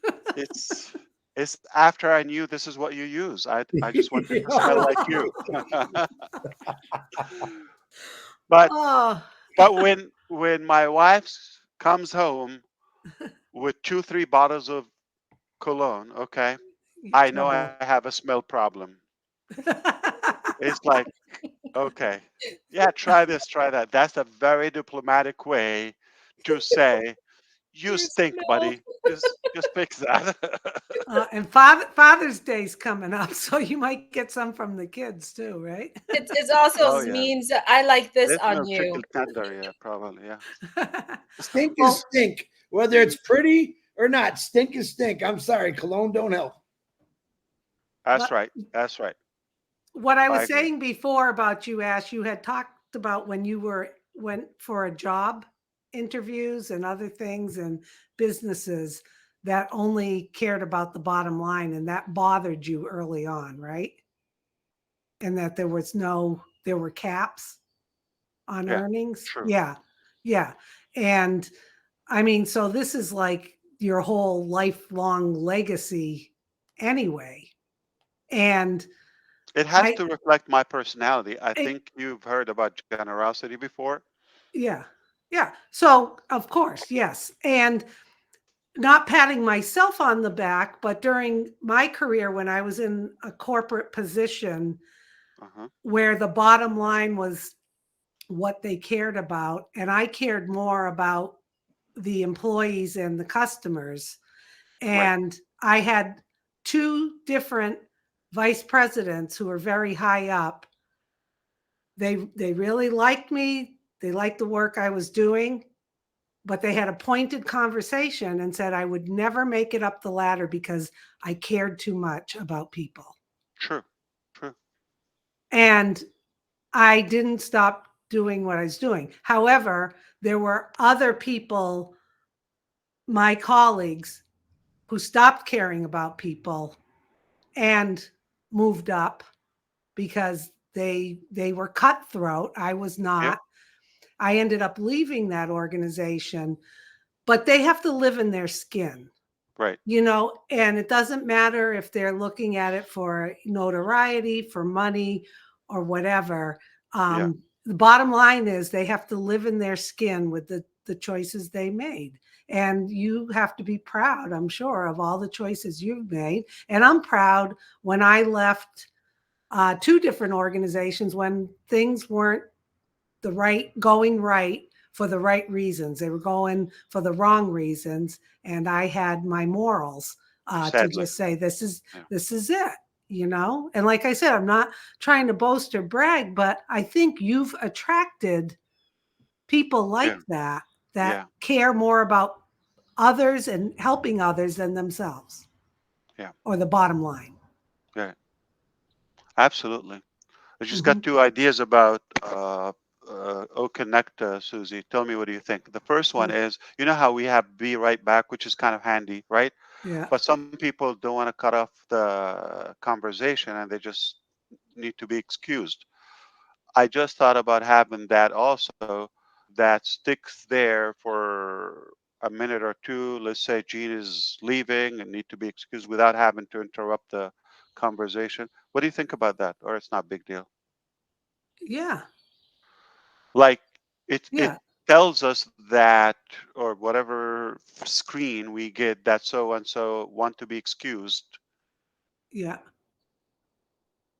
It's after I knew this is what you use. I just wanted to smell like you. But Oh. but when my wife comes home with 2-3 bottles of cologne, okay, I know I have a smell problem. It's like, okay, yeah, try this, try that. That's a very diplomatic way to say, you stink, buddy. Just fix that. And Father's Day's coming up, so you might get some from the kids too, right? It also Oh, yeah. means that I like this This on smells you. chicken tender, yeah, probably, yeah. Stink is stink, whether it's pretty or not. Stink is stink. I'm sorry, cologne don't help. That's But- right. That's right. What I I was agree. saying before about you, Ash, you had talked about when you went for a job interviews and other things and businesses that only cared about the bottom line, and that bothered you early on, right? And that there were caps on Yeah, earnings. true. Yeah. And I mean, so this is like your whole lifelong legacy anyway. And It has to reflect my personality. I think you've heard about generosity before. Yeah. So, of course, yes. And not patting myself on the back, but during my career, when I was in a corporate position Uh-huh. where the bottom line was what they cared about, and I cared more about the employees and the customers. And I had two different vice presidents who were very high up. They really liked me. They liked the work I was doing, but they had a pointed conversation and said I would never make it up the ladder because I cared too much about people. True. And I didn't stop doing what I was doing. However, there were other people, my colleagues, who stopped caring about people and moved up because they were cutthroat. I was not. Yeah. I ended up leaving that organization, but they have to live in their skin. Right. And it doesn't matter if they're looking at it for notoriety, for money, or whatever. The bottom line is they have to live in their skin with the choices they made. And you have to be proud, I'm sure, of all the choices you've made. And I'm proud when I left two different organizations when things weren't going right for the right reasons. They were going for the wrong reasons. And I had my morals to just say, this is it, And like I said, I'm not trying to boast or brag, but I think you've attracted people like that care more about others and helping others than themselves. Yeah. Or the bottom line. Yeah. Absolutely. I just got two ideas about Connect, Susie. Tell me, what do you think? The first one is, you know how we have Be Right Back, which is kind of handy, right? Yeah. But some people don't want to cut off the conversation and they just need to be excused. I just thought about having that also, that sticks there for a minute or two. Let's say Gene is leaving and need to be excused without having to interrupt the conversation. What do you think about that? Or it's not a big deal? Yeah. Like it Yeah. tells us that, or whatever screen we get, that so and so want to be excused. Yeah.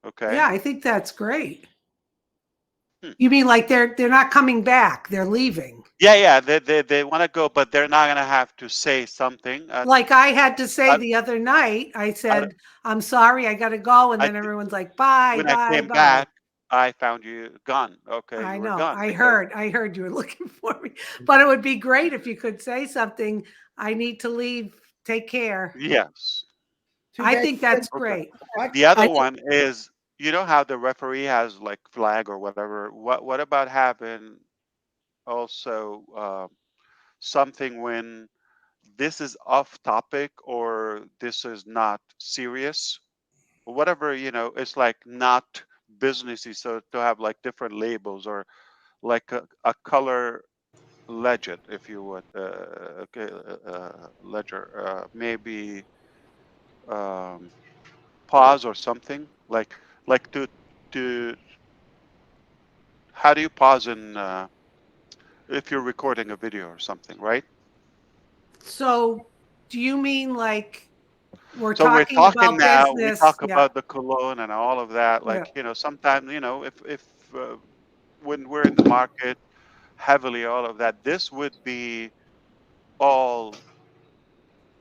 Okay. Yeah, I think that's great. Hmm. You mean like they're not coming back, they're leaving? Yeah, they want to go, but they're not gonna have to say something. Like I had to say I, the other night, I I, said, I'm sorry, I got to go. And I then everyone's like, bye, when I bye, came bye. back, I found you gone. Okay, I you were know. gone I because heard you were looking for me, but it would be great if you could say something. I need to leave. Take care. yes. Too I bad. think that's Okay. great. The other I think one is, you know how the referee has like flag or whatever. What about having also something when this is off topic or this is not serious, or whatever, it's like not businessy. So to have like different labels, or like a color legend, if you would, okay, ledger, maybe um, pause or something like to how do you pause in if you're recording a video or something, right? So do you mean like we're So we're talking talking about now, we business? talk Yeah. about the cologne and all of that, Yeah. like, sometimes, if when we're in the market heavily, all of that, this would be all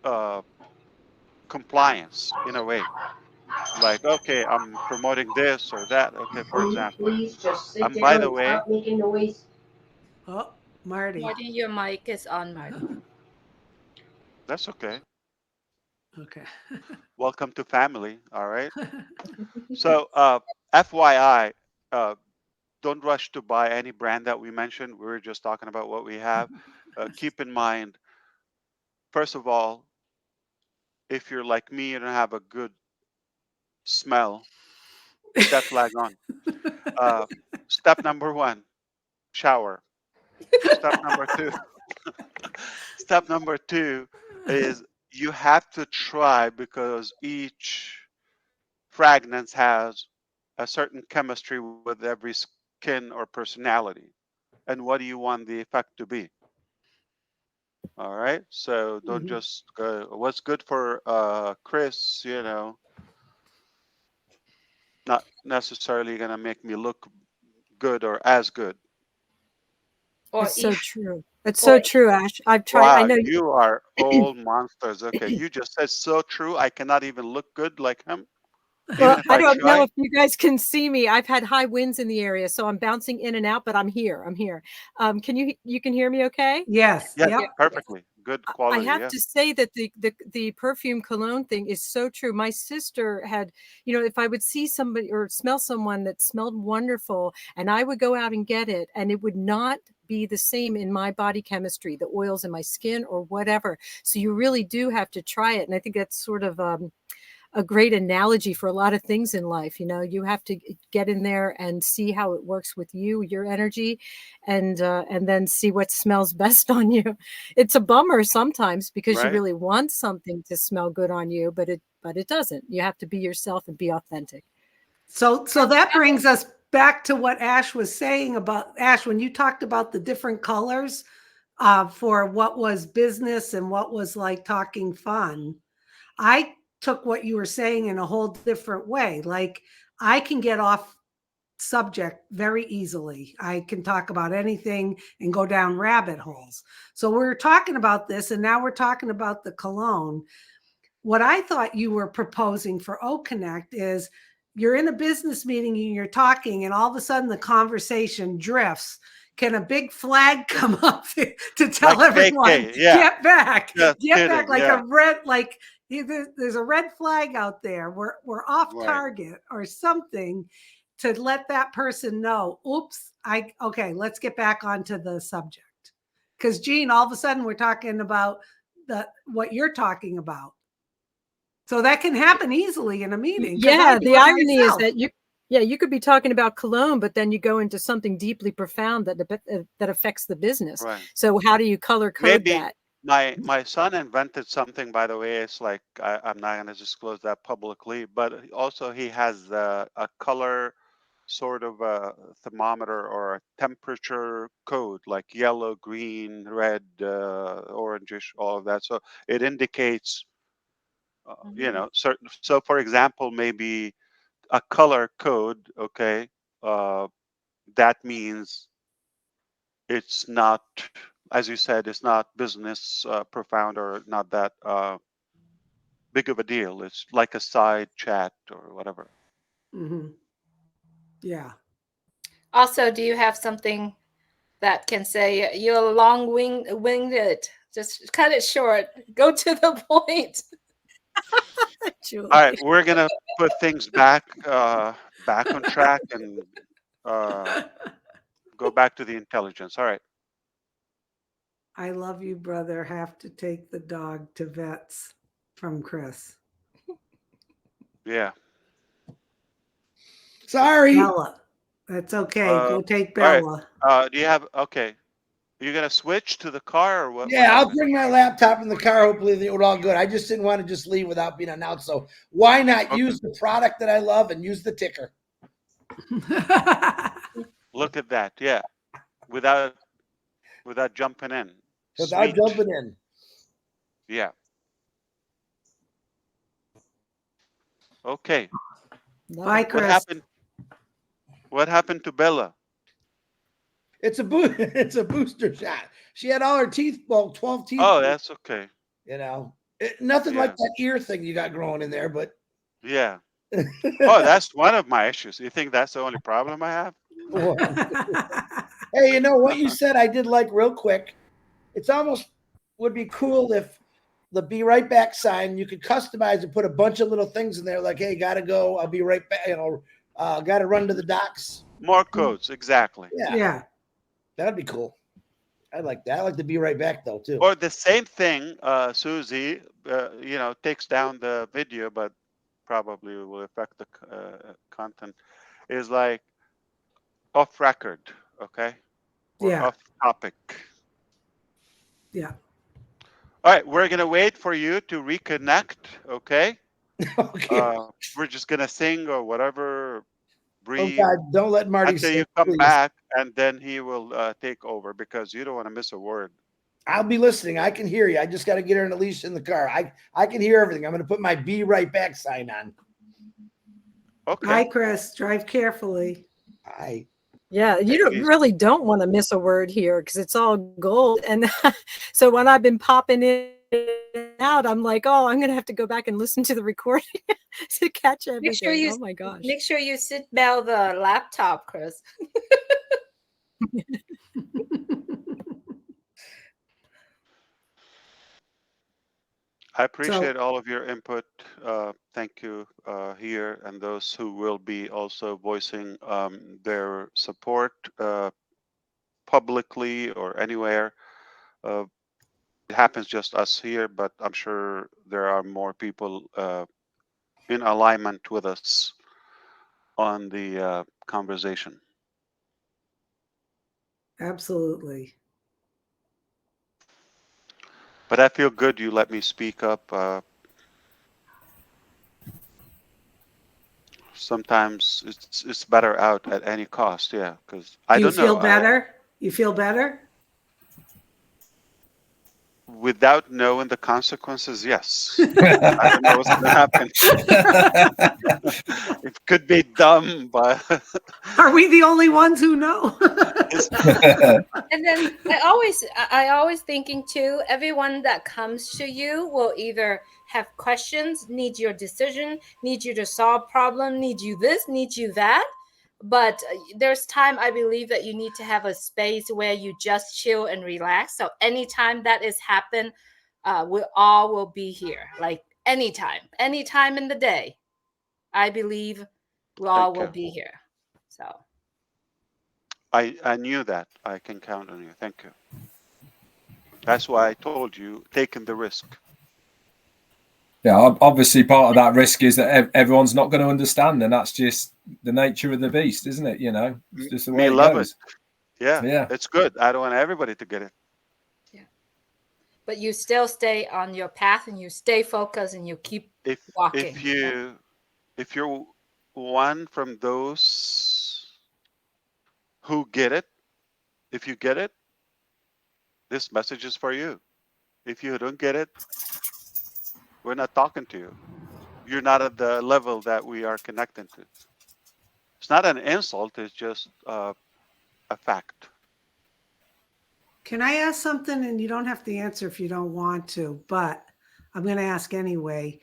uh compliance in a way. Like, okay, I'm promoting this or that, okay, for Will you example. please just sit By down the and way, stop making noise? Oh, Marty. Marty, your mic is on, Marty. that's okay. Okay. Welcome to family. All right. So, FYI, uh, don't rush to buy any brand that we mentioned. We were just talking about what we have. Keep in mind, first of all, if you're like me, you don't have a good smell, put that flag on. Uh, Step number one, shower. Step number two, step number two is you have to try, because each fragrance has a certain chemistry with every skin or personality. And what do you want the effect to be? All right. So don't Mhm. just what's good for Chris, not necessarily gonna make me look good or as good. Or it's so if true. It's or so true, Ash. I've tried. I Wow, know. you are all monsters. Okay, you just said so true. I cannot even look good like him, even Well, if I I don't know try. if you guys can see me. I've had high winds in the area, so I'm bouncing in and out, but I'm here. I'm here. Can you can hear me okay? Yes. Yes, Yep. yeah, perfectly. Good I quality. have Yeah. to say that the perfume cologne thing is so true. My sister had, if I would see somebody or smell someone that smelled wonderful, and I would go out and get it, and it would not be the same in my body chemistry, the oils in my skin or whatever. So you really do have to try it, and I think that's sort of a great analogy for a lot of things in life. You have to get in there and see how it works with you, your energy, and then see what smells best on you. It's a bummer sometimes because you Right. really want something to smell good on you, but it doesn't. You have to be yourself and be authentic. So that brings us back to what Ash was saying about Ash, when you talked about the different colors for what was business and what was like talking fun. I took what you were saying in a whole different way. Like I can get off subject very easily. I can talk about anything and go down rabbit holes. So we're talking about this, and now we're talking about the cologne. What I thought you were proposing for O Connect is you're in a business meeting and you're talking, and all of a sudden the conversation drifts. Can a big flag come up to Like tell everyone, KK. Yeah. Just get back, kidding. like Yeah. a red, like there's a red flag out there. We're off Right. target or something to let that person know, oops, okay, let's get back onto the subject. Because Gene, all of a sudden we're talking about what you're talking about. So that can happen easily in a meeting because I Yeah, do the it irony is myself. that you could be talking about cologne, but then you go into something deeply profound that affects the business. Right. So how do you color code Maybe that? my son invented something, by the way. It's like I'm not going to disclose that publicly, but also he has a color sort of a thermometer or a temperature code, like yellow, green, red, orangish, all of that. So it indicates, you know, certain. So, for example, maybe a color code. Okay, uh, that means it's not, as you said, it's not business profound or not that big of a deal. It's like a side chat or whatever. Mm-hmm. Yeah. Also, do you have something that can say you're winged? Just cut it short. Go to the point. Julie. All right, we're gonna put things back on track and go back to the intelligence. All right. I love you, brother. Have to take the dog to vets from Chris. Yeah. Sorry. Bella. That's okay. Go take All right. Bella. Do you have, okay? You're gonna switch to the car or what? Yeah, What I'll happened? bring my laptop in the car. Hopefully, they were all good. I just didn't want to just leave without being announced. So why not Okay. use the product that I love and use the ticker? Look at that. Yeah. Without jumping in. Without Sweet. jumping in. Yeah. Okay. Bye, What Chris. happened? What happened to Bella? It's a it's a booster shot. She had all her teeth, well, 12 teeth. Oh, that's okay. You know, nothing Yeah. like that ear thing you got growing in there, but Yeah. Oh, that's one of my issues. You think that's the only problem I have? hey, you know what you said I did like real quick. It's almost would be cool if the be right back sign you could customize and put a bunch of little things in there like, hey, gotta go, I'll be right back, you know, gotta run to the docks. More codes, exactly. Yeah. Yeah. That'd be cool. I like that. I like to be right back though too. Or the same thing, Susie, you know, takes down the video, but probably will affect the content, is like off record, okay? Or Yeah. off topic. Yeah. All right, we're gonna wait for you to reconnect, okay? Okay. We're just gonna sing or whatever, Oh breathe God, don't let Marty until sing, you come please. back, and then he will take over because you don't want to miss a word. I'll be listening. I can hear you. I just got to get her and Alicia in the car. I can hear everything. I'm going to put my be right back sign on. Okay. Bye, Chris. Drive carefully. Bye. Yeah, you Take it easy. really don't want to miss a word here because it's all gold. And so when I've been popping in and out, I'm like, oh, I'm going to have to go back and listen to the recording to catch everything. Oh my gosh. Make sure you sit bell the laptop, Chris. I appreciate all of your input. Thank you here, and those who will be also voicing their support publicly or anywhere. It happens just us here, but I'm sure there are more people in alignment with us on the conversation. Absolutely. But I feel good you let me speak up. Sometimes it's better out at any cost, yeah, because I Do you don't know. feel better? You feel better? Without knowing the consequences, yes. I don't know what's going to happen. It could be dumb, but Are we the only ones who know? And then I always thinking too, everyone that comes to you will either have questions, need your decision, need you to solve problem, need you this, need you that. But there's time I believe that you need to have a space where you just chill and relax. So anytime that is happen, we all will be here. Like anytime in the day, I believe we all will be here. So I knew that. I can count on you. Thank you. That's why I told you, taking the risk. Yeah, obviously part of that risk is that everyone's not going to understand, and that's just the nature of the beast, isn't it? You know, it's just the way it love goes. it. Yeah, Yeah, it's good. I don't want everybody to get it. yeah. But you still stay on your path and you stay focused and you keep walking. If you're one from those who get it, if you get it, this message is for you. If you don't get it, we're not talking to you. You're not at the level that we are connecting to. It's not an insult, it's just a fact. Can I ask something? And you don't have to answer if you don't want to, but I'm going to ask anyway.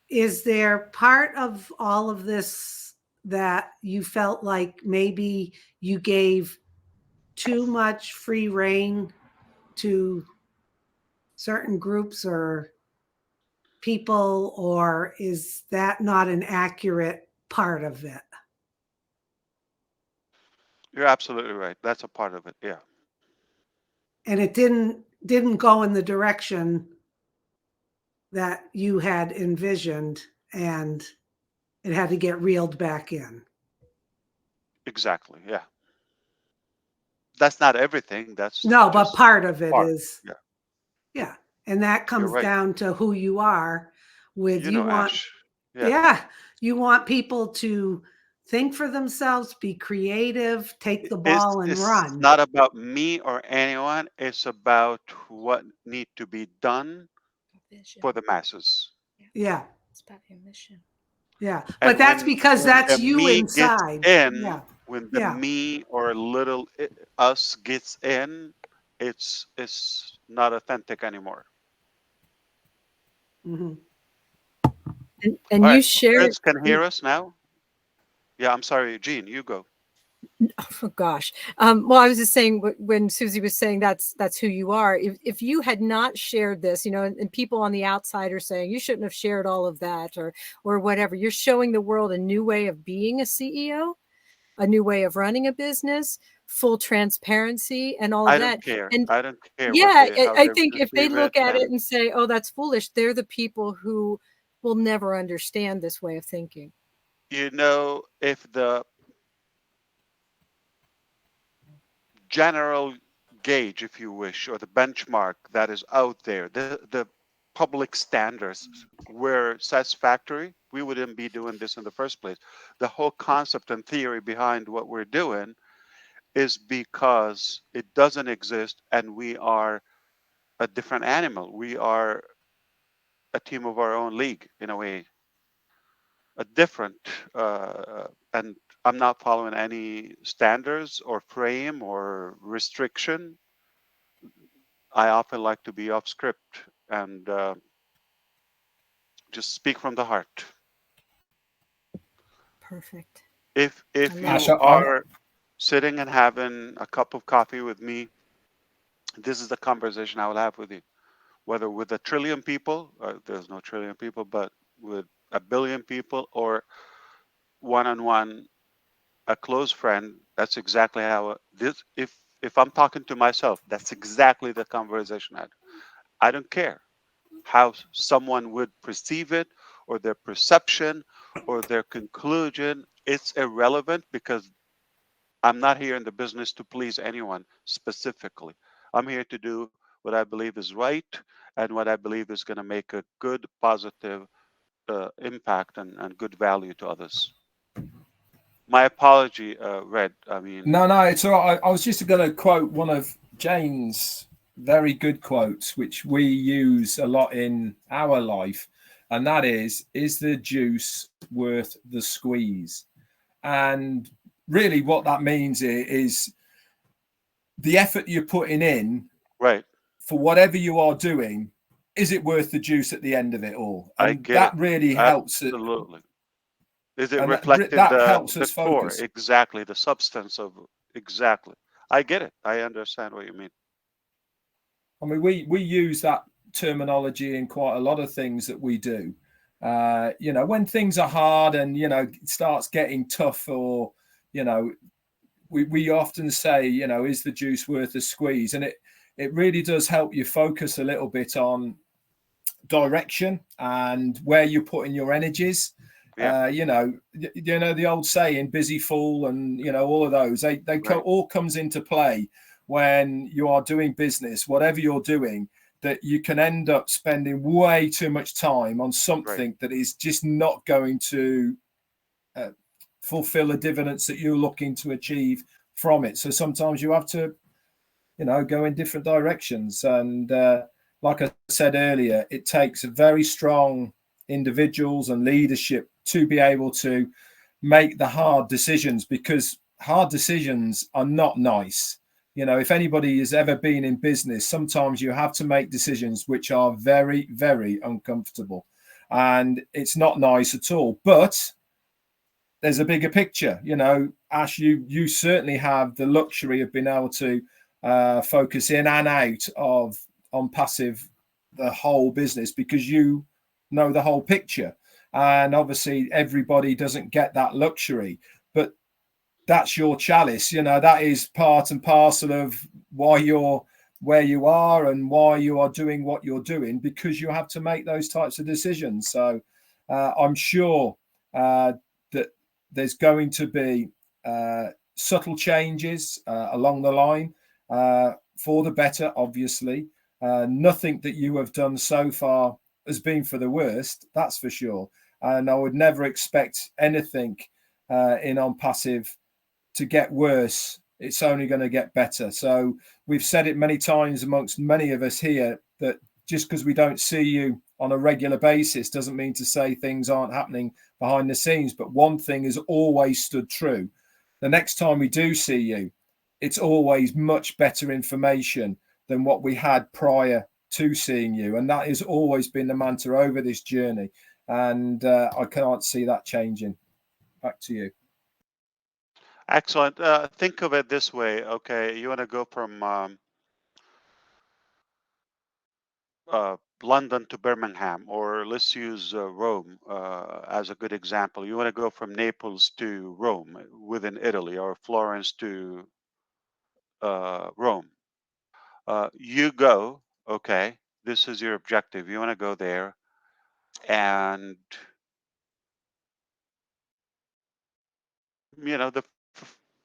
Is there part of all of this that you felt like maybe you gave too much free rein to certain groups or people, or is that not an accurate part of it? You're absolutely right. That's a part of it. Yeah. And it didn't go in the direction that you had envisioned, and it had to get reeled back in. Exactly. Yeah. That's not everything. That's No, but just part of it part. is, Yeah. yeah. And that You're comes right. down to who you are with, You you know, want, Ash. Yeah. yeah, you want people to think for themselves, be creative, take the ball and It's run. not about me or anyone. It's about what need to be done Vision. for the masses. Yeah. It's about your mission. Yeah. But And that's because that's the you me gets inside. in, Yeah. when the Yeah. me or little us gets in, it's not authentic anymore. Mm-hmm. And All you right. shared. Chris can hear us now. Yeah, I'm sorry, Gene, you go. Oh gosh. Well, I was just saying when Susie was saying that's who you are. If you had not shared this, you know, and people on the outside are saying you shouldn't have shared all of that or whatever. You're showing the world a new way of being a CEO, a new way of running a business, full transparency, and all of I don't that. care. And I don't care yeah, how I they think if they receive it. look at it And and say, "Oh, that's foolish," they're the people who will never understand this way of thinking. you know, if the general gauge, if you wish, or the benchmark that is out there, the public standards were satisfactory, we wouldn't be doing this in the first place. The whole concept and theory behind what we're doing is because it doesn't exist and we are a different animal. We are a team of our own league in a way, a different, and I'm not following any standards or frame or restriction. I often like to be off script and just speak from the heart. Perfect. If love Ash, you are sitting and having a cup of coffee with me, this is the conversation I will have with you. Whether with a trillion people, there's no trillion people, but with a billion people or one-on-one, a close friend, that's exactly how this. If I'm talking to myself, that's exactly the conversation I don't care how someone would perceive it or their perception or their conclusion. It's irrelevant because I'm not here in the business to please anyone specifically. I'm here to do what I believe is right and what I believe is going to make a good, positive impact and good value to others. My apology, Red. I mean, no, it's all right. I was just going to quote one of Jane's very good quotes, which we use a lot in our life, and that is the juice worth the squeeze? And really what that means is the effort you're putting in right. for whatever you are doing, is it worth the juice at the end of it all? I And get it. that really helps it. Absolutely. Is it And reflecting that helps the us core? focus. Exactly. The substance of exactly. I get it. I understand what you mean. I mean, we use that terminology in quite a lot of things that we do. You know, when things are hard and, you know, it starts getting tough, or, you know, we often say, you know, is the juice worth the squeeze? And it really does help you focus a little bit on direction and where you're putting your energies. Yeah. You know the old saying, busy fool, and, you know, all of those, they Right. all comes into play when you are doing business. Whatever you're doing, that you can end up spending way too much time on something that is just not going to fulfill the dividends that you're looking to achieve from it. So sometimes you have to, go in different directions. And like I said earlier, it takes very strong individuals and leadership to be able to make the hard decisions, because hard decisions are not nice. If anybody has ever been in business, sometimes you have to make decisions which are very, very uncomfortable, and it's not nice at all. But there's a bigger picture. Ash, you certainly have the luxury of being able to focus in and out of Onpassive, the whole business, because you know the whole picture. And obviously everybody doesn't get that luxury, but that's your chalice. That is part and parcel of why you're where you are and why you are doing what you're doing, because you have to make those types of decisions. So I'm sure that there's going to be subtle changes along the line for the better, obviously. Nothing that you have done so far has been for the worst, that's for sure. And I would never expect anything in Onpassive to get worse. It's only going to get better. So we've said it many times amongst many of us here that just because we don't see you on a regular basis doesn't mean to say things aren't happening behind the scenes. But one thing has always stood true. The next time we do see you, it's always much better information than what we had prior to seeing you. And that has always been the mantra over this journey. And I can't see that changing. Back to you. Excellent. Think of it this way. Okay, you want to go from London to Birmingham, or let's use Rome as a good example. You want to go from Naples to Rome within Italy, or Florence to Rome. You go, okay, this is your objective. You want to go there, and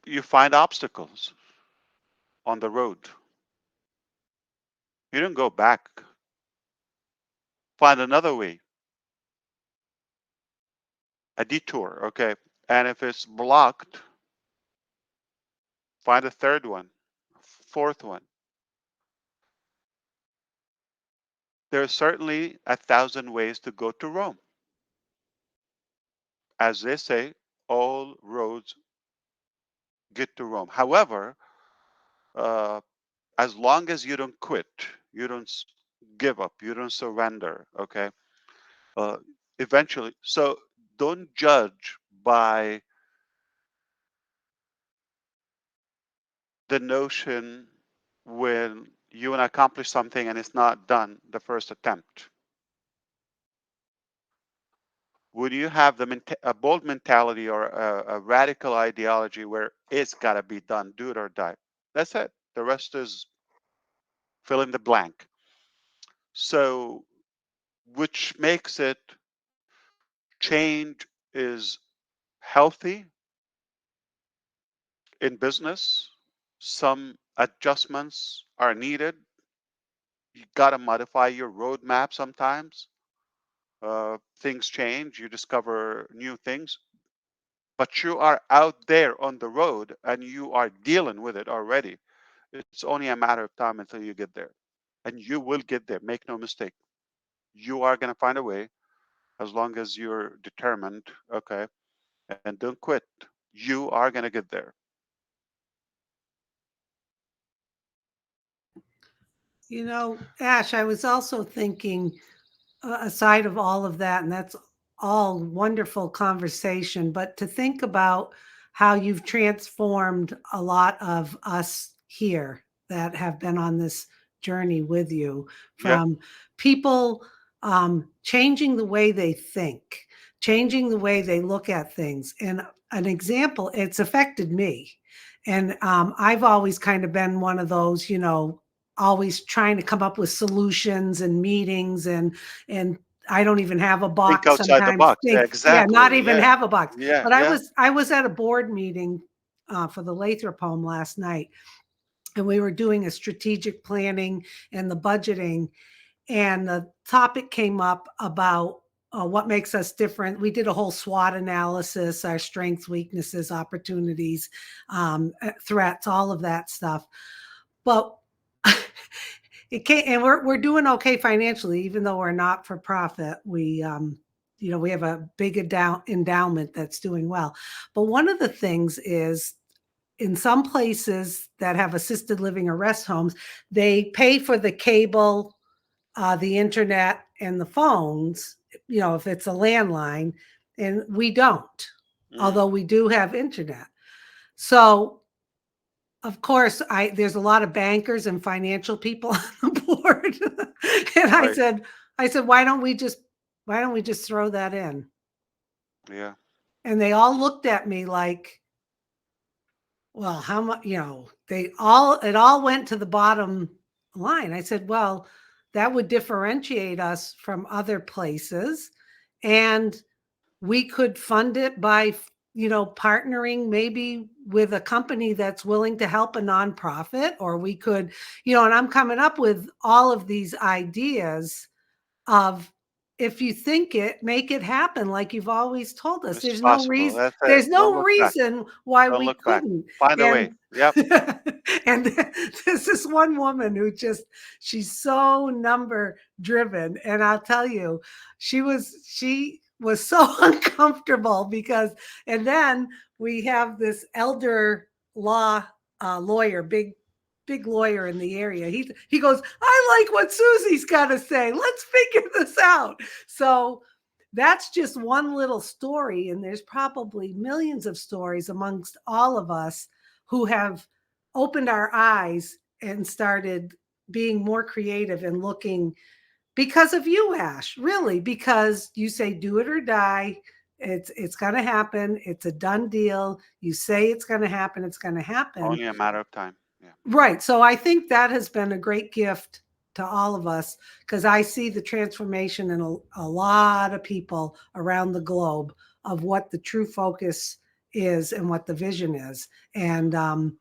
you find obstacles on the road. You don't go back. Find another way, a detour, okay? And if it's blocked, find a third one, fourth one. There's certainly 1,000 ways to go to Rome. As they say, all roads get to Rome. However, as long as you don't quit, you don't give up, you don't surrender, okay? Eventually, so don't judge by the notion when you want to accomplish something and it's not done the first attempt. When you have a bold mentality or a radical ideology where it's got to be done, do it or die. That's it. The rest is fill in the blank. So, which makes it change is healthy in business. Some adjustments are needed. You got to modify your roadmap sometimes. Things change, you discover new things, but you are out there on the road and you are dealing with it already. It's only a matter of time until you get there, and you will get there. Make no mistake. You are going to find a way as long as you're determined, okay, and don't quit. You are going to get there. Ash, I was also thinking, aside of all of that, and that's all wonderful conversation, but to think about how you've transformed a lot of us here that have been on this journey with you, from people changing the way they think, changing the way they look at things. And an example, it's affected me. And I've always kind of been one of those, always trying to come up with solutions and meetings, and I don't even have a Think box outside the sometimes. box. Yeah, exactly. Not even have a box. Yeah, But I was at a board meeting for the Lighthearted poem last night, and we were doing a strategic planning and the budgeting, and the topic came up about what makes us different. We did a whole SWOT analysis, our strengths, weaknesses, opportunities, threats, all of that stuff. But it can't, and we're doing okay financially, even though we're not for profit. We we have a big endowment that's doing well. But one of the things is, in some places that have assisted living or rest homes, they pay for the cable, the internet, and the phones, if it's a landline, and we don't, although we do have internet. So, of course, there's a lot of bankers and financial people on the board. And Right. I said, why don't we just throw that in? Yeah. And they all looked at me like, well, how much, it all went to the bottom line. I said, well, that would differentiate us from other places. And we could fund it by, partnering maybe with a company that's willing to help a nonprofit, or we could, and I'm coming up with all of these ideas of, if you think it, make it happen, like you've always told us. It's There's no possible. reason. That's it. There's Don't no look back. reason why Don't we look back. couldn't. Find a way. Yep. And there's this one woman who she's so number driven, and I'll tell you, she was so uncomfortable because, and then we have this elder law lawyer, big lawyer in the area. He goes, I like what Susie's got to say. Let's figure this out. So that's just one little story. And there's probably millions of stories amongst all of us who have opened our eyes and started being more creative and looking, because of you, Ash, really, because you say, do it or die. It's going to happen. It's a done deal. You say it's going to happen. It's going to happen. Only a matter of time. Yeah. Right. So I think that has been a great gift to all of us, because I see the transformation in a lot of people around the globe of what the true focus is and what the vision is. And Where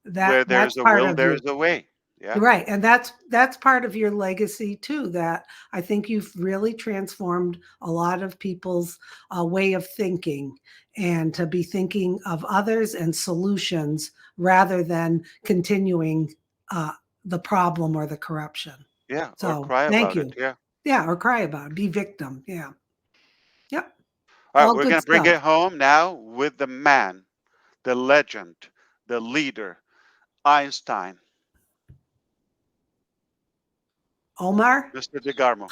that's there's a part will, of there's a way. Yeah. Right. And that's part of your legacy too, that I think you've really transformed a lot of people's way of thinking, and to be thinking of others and solutions rather than continuing the problem or the corruption. Yeah. Or So cry thank about you. it. Yeah. Yeah. Or cry about it. Be victim. Yeah. Yep. All right. All We're good going to bring stuff. it home now with the man, the legend, the leader, Einstein, Omar? Mr. DeGarmo.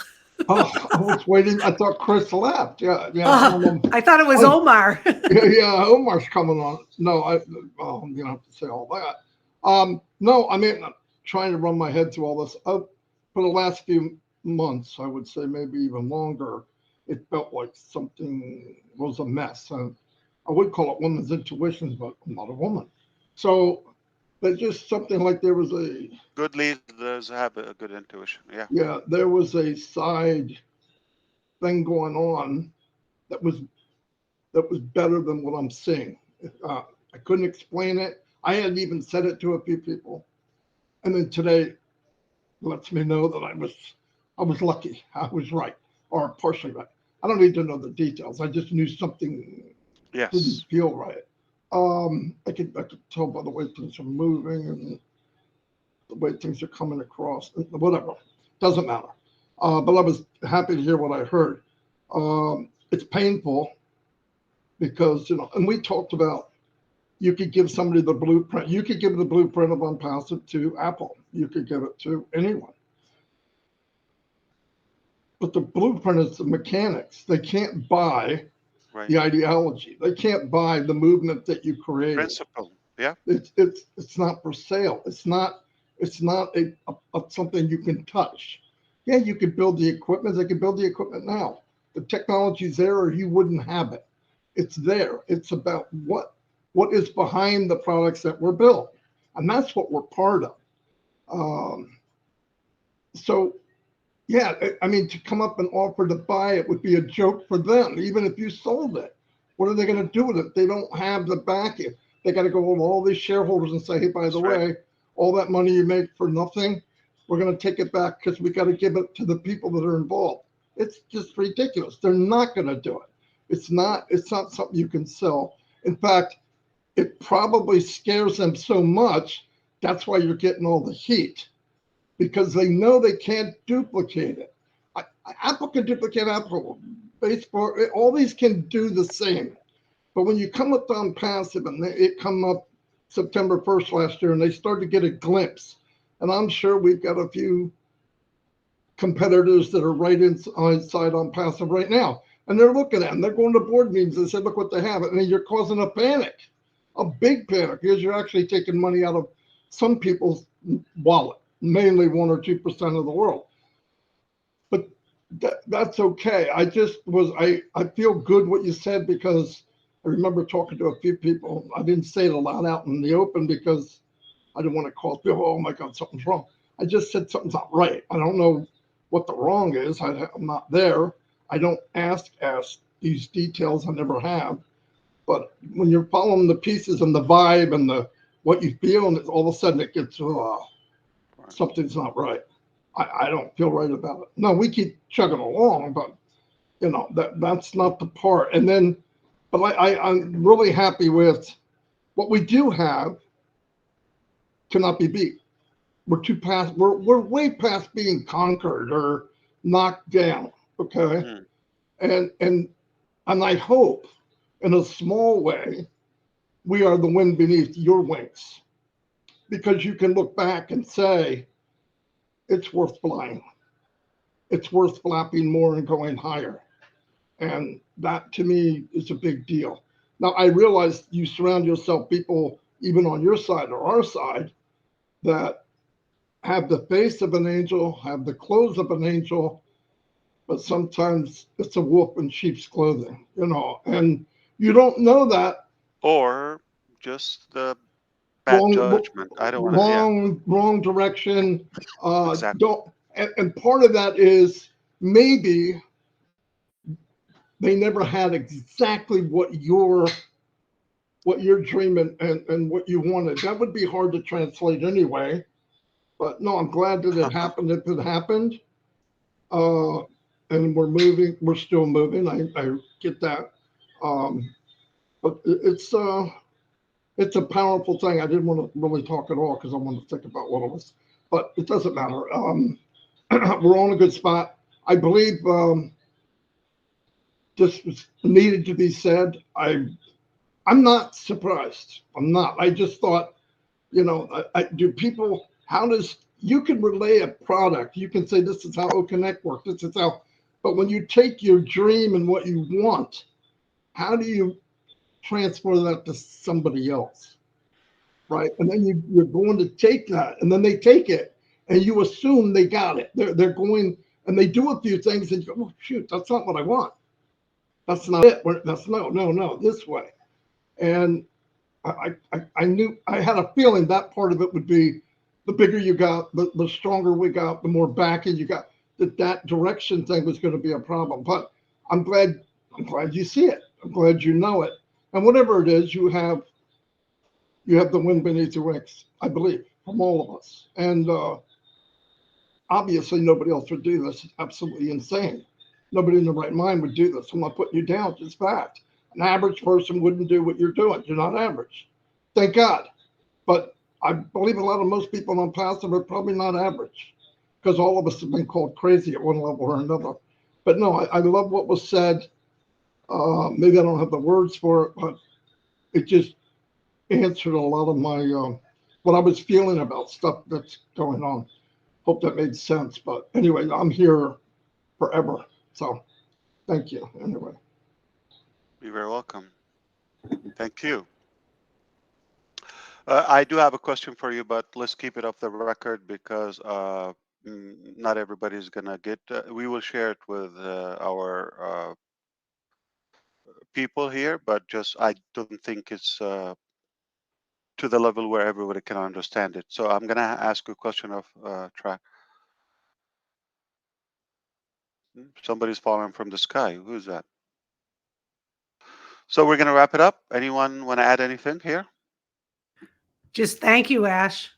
Oh, I was waiting. I thought Chris left. Yeah, yeah. I thought it was Omar. Yeah, Omar's coming on. No, I'm gonna have to say all that. No, I mean, I'm trying to run my head through all this. For the last few months, I would say maybe even longer, it felt like something was a mess. And I would call it woman's intuition, but I'm not a woman. So there's just something like there was a Good leaders have a good intuition. Yeah. yeah, there was a side thing going on that was better than what I'm seeing. I couldn't explain it. I had even said it to a few people, and then today lets me know that I was lucky. I was right, or partially right. I don't need to know the details. I just knew something didn't Yes. feel right. I could tell by the way things are moving and the way things are coming across. Whatever, doesn't matter. But I was happy to hear what I heard. It's painful because, and we talked about, you could give somebody the blueprint. You could give the blueprint of Onpassive to Apple. You could give it to anyone. But the blueprint is the mechanics. They can't buy Right. the ideology. They can't buy the movement that you created. Principle. Yeah. It's not for sale. It's not a something you can touch. Yeah, you could build the equipment. They can build the equipment now. The technology's there, or you wouldn't have it. It's there. It's about what is behind the products that were built, and that's what we're part of. So, yeah, I mean, to come up and offer to buy it would be a joke for them, even if you sold it. What are they going to do with it? They don't have the backing. They got to go with all these shareholders and say, hey, by the way, all that money you make for nothing, we're going to take it back because we got to give it to the people that are involved. It's just ridiculous. They're not going to do it. It's not something you can sell. In fact, it probably scares them so much. That's why you're getting all the heat, because they know they can't duplicate it. Apple can duplicate Apple, Facebook, all these can do the same. But when you come with Onpassive, and it come up September 1st last year, and they started to get a glimpse, and I'm sure we've got a few competitors that are right inside Onpassive right now, and they're looking at them. They're going to board meetings and say, look what they have. And you're causing a panic, a big panic, because you're actually taking money out of some people's wallet, mainly 1 or 2% of the world. But that's okay. I feel good what you said, because I remember talking to a few people. I didn't say it aloud out in the open because I didn't want to call people, oh my God, something's wrong. I just said something's not right. I don't know what the wrong is. I'm not there. I don't ask these details. I never have. But when you're following the pieces and the vibe and what you feel, and all of a sudden it gets, something's not right. I don't feel right about it. No, we keep chugging along, but that's not the part. And then, but I'm really happy with what we do have. Cannot be beat. We're way past being conquered or knocked down. Okay. And I hope in a small way we are the wind beneath your wings, because you can look back and say it's worth flying. It's worth flapping more and going higher. And that to me is a big deal. Now I realize you surround yourself people, even on your side or our side, that have the face of an angel, have the clothes of an angel, but sometimes it's a wolf in sheep's clothing, and you don't know that. Or just the bad judgment. I don't want to. Yeah, Wrong direction. exactly. Don't. And part of that is maybe they never had exactly what you're dreaming and what you wanted. That would be hard to translate anyway. But no, I'm glad that it happened. If it happened, and we're still moving. I get that. But it's a powerful thing. I didn't want to really talk at all because I wanted to think about what it was, but it doesn't matter. We're on a good spot. I believe this was needed to be said. I'm not surprised. I'm not. I just thought, do people, you can relay a product. You can say, this is how OConnect works. This is how, but when you take your dream and what you want, how do you transfer that to somebody else? Right. And then you're going to take that, and then they take it and you assume they got it. They're going and they do a few things and you go, oh, shoot, that's not what I want. That's not it. That's no, this way. And I knew, I had a feeling that part of it would be the bigger you got, the stronger we got, the more backing you got, that direction thing was going to be a problem. But I'm glad you see it. I'm glad you know it. And whatever it is, you have the wind beneath your wings, I believe, from all of us. And obviously nobody else would do this. It's absolutely insane. Nobody in the right mind would do this. I'm not putting you down, it's fact. An average person wouldn't do what you're doing. You're not average. Thank God. But I believe most people on Onpassive are probably not average, because all of us have been called crazy at one level or another. But no, I love what was said. Maybe I don't have the words for it, but it just answered a lot of my what I was feeling about stuff that's going on. Hope that made sense. But anyway, I'm here forever. So thank you. Anyway. You're very welcome. Thank you. I do have a question for you, but let's keep it off the record because not everybody's gonna get. We will share it with our people here, but just I don't think it's to the level where everybody can understand it. So I'm gonna ask you a question of track. Somebody's falling from the sky. Who's that? So we're gonna wrap it up. Anyone want to add anything here? Just thank you, Ash.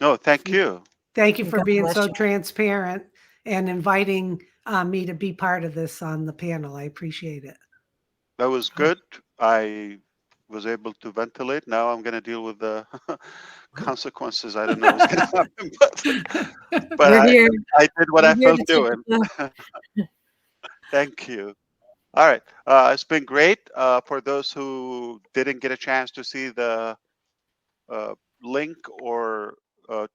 No, thank you. Thank you And for God being bless so you. transparent and inviting me to be part of this on the panel. I appreciate it. That was good. I was able to ventilate. Now I'm going to deal with the consequences. I don't know what's going to happen, but We're here. I did what We're I here felt to take doing. the- Thank you. All right. It's been great. For those who didn't get a chance to see the link or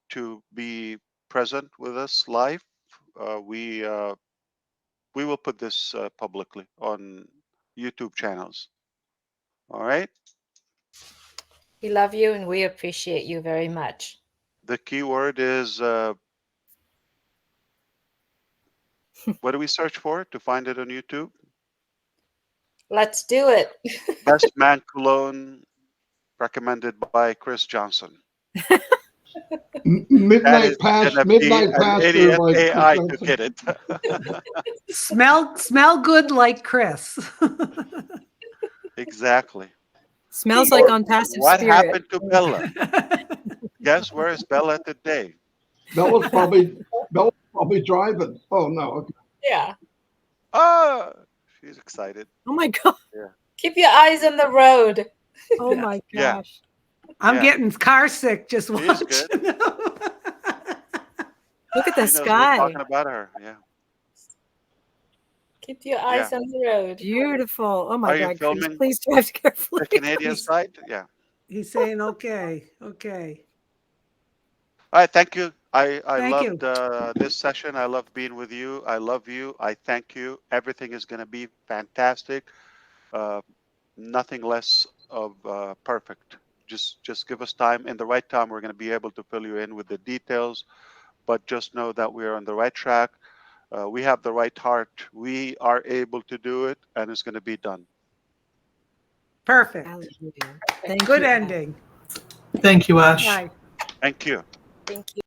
to be present with us live, we will put this publicly on YouTube channels. All right. We love you and we appreciate you very much. The key word is what do we search for to find it on YouTube? Let's do it. Best Man Cologne, recommended by Chris Johnson. That Midnight is going to be Midnight an Pastor idiot by Chris AI to Johnson. get it. Smell good like Chris. Exactly. Smells like Or Onpassive what spirit. happened to Bella? Guess where is Bella today? Bella's probably driving. Oh no. Okay. Yeah. Oh, she's excited. Oh my God. Keep your eyes on the road. Oh my Yeah. gosh. I'm Yeah. getting car sick just She's watching. good. Look at She the knows we're sky. talking about her. Yeah. Keep your eyes on the road. Beautiful. Oh my Are you God, Chris, filming please drive carefully. the Canadian please. side? Yeah. He's saying okay. Okay. All right. Thank you. I Thank you. loved this session. I love being with you. I love you. I thank you. Everything is going to be fantastic. Nothing less of perfect. Just give us time. In the right time, we're going to be able to fill you in with the details. But just know that we are on the right track. We have the right heart. We are able to do it, and it's going to be done. Perfect. Hallelujah. Thank Good you. ending. Thank you, Ash. Bye. Thank you. Thank you.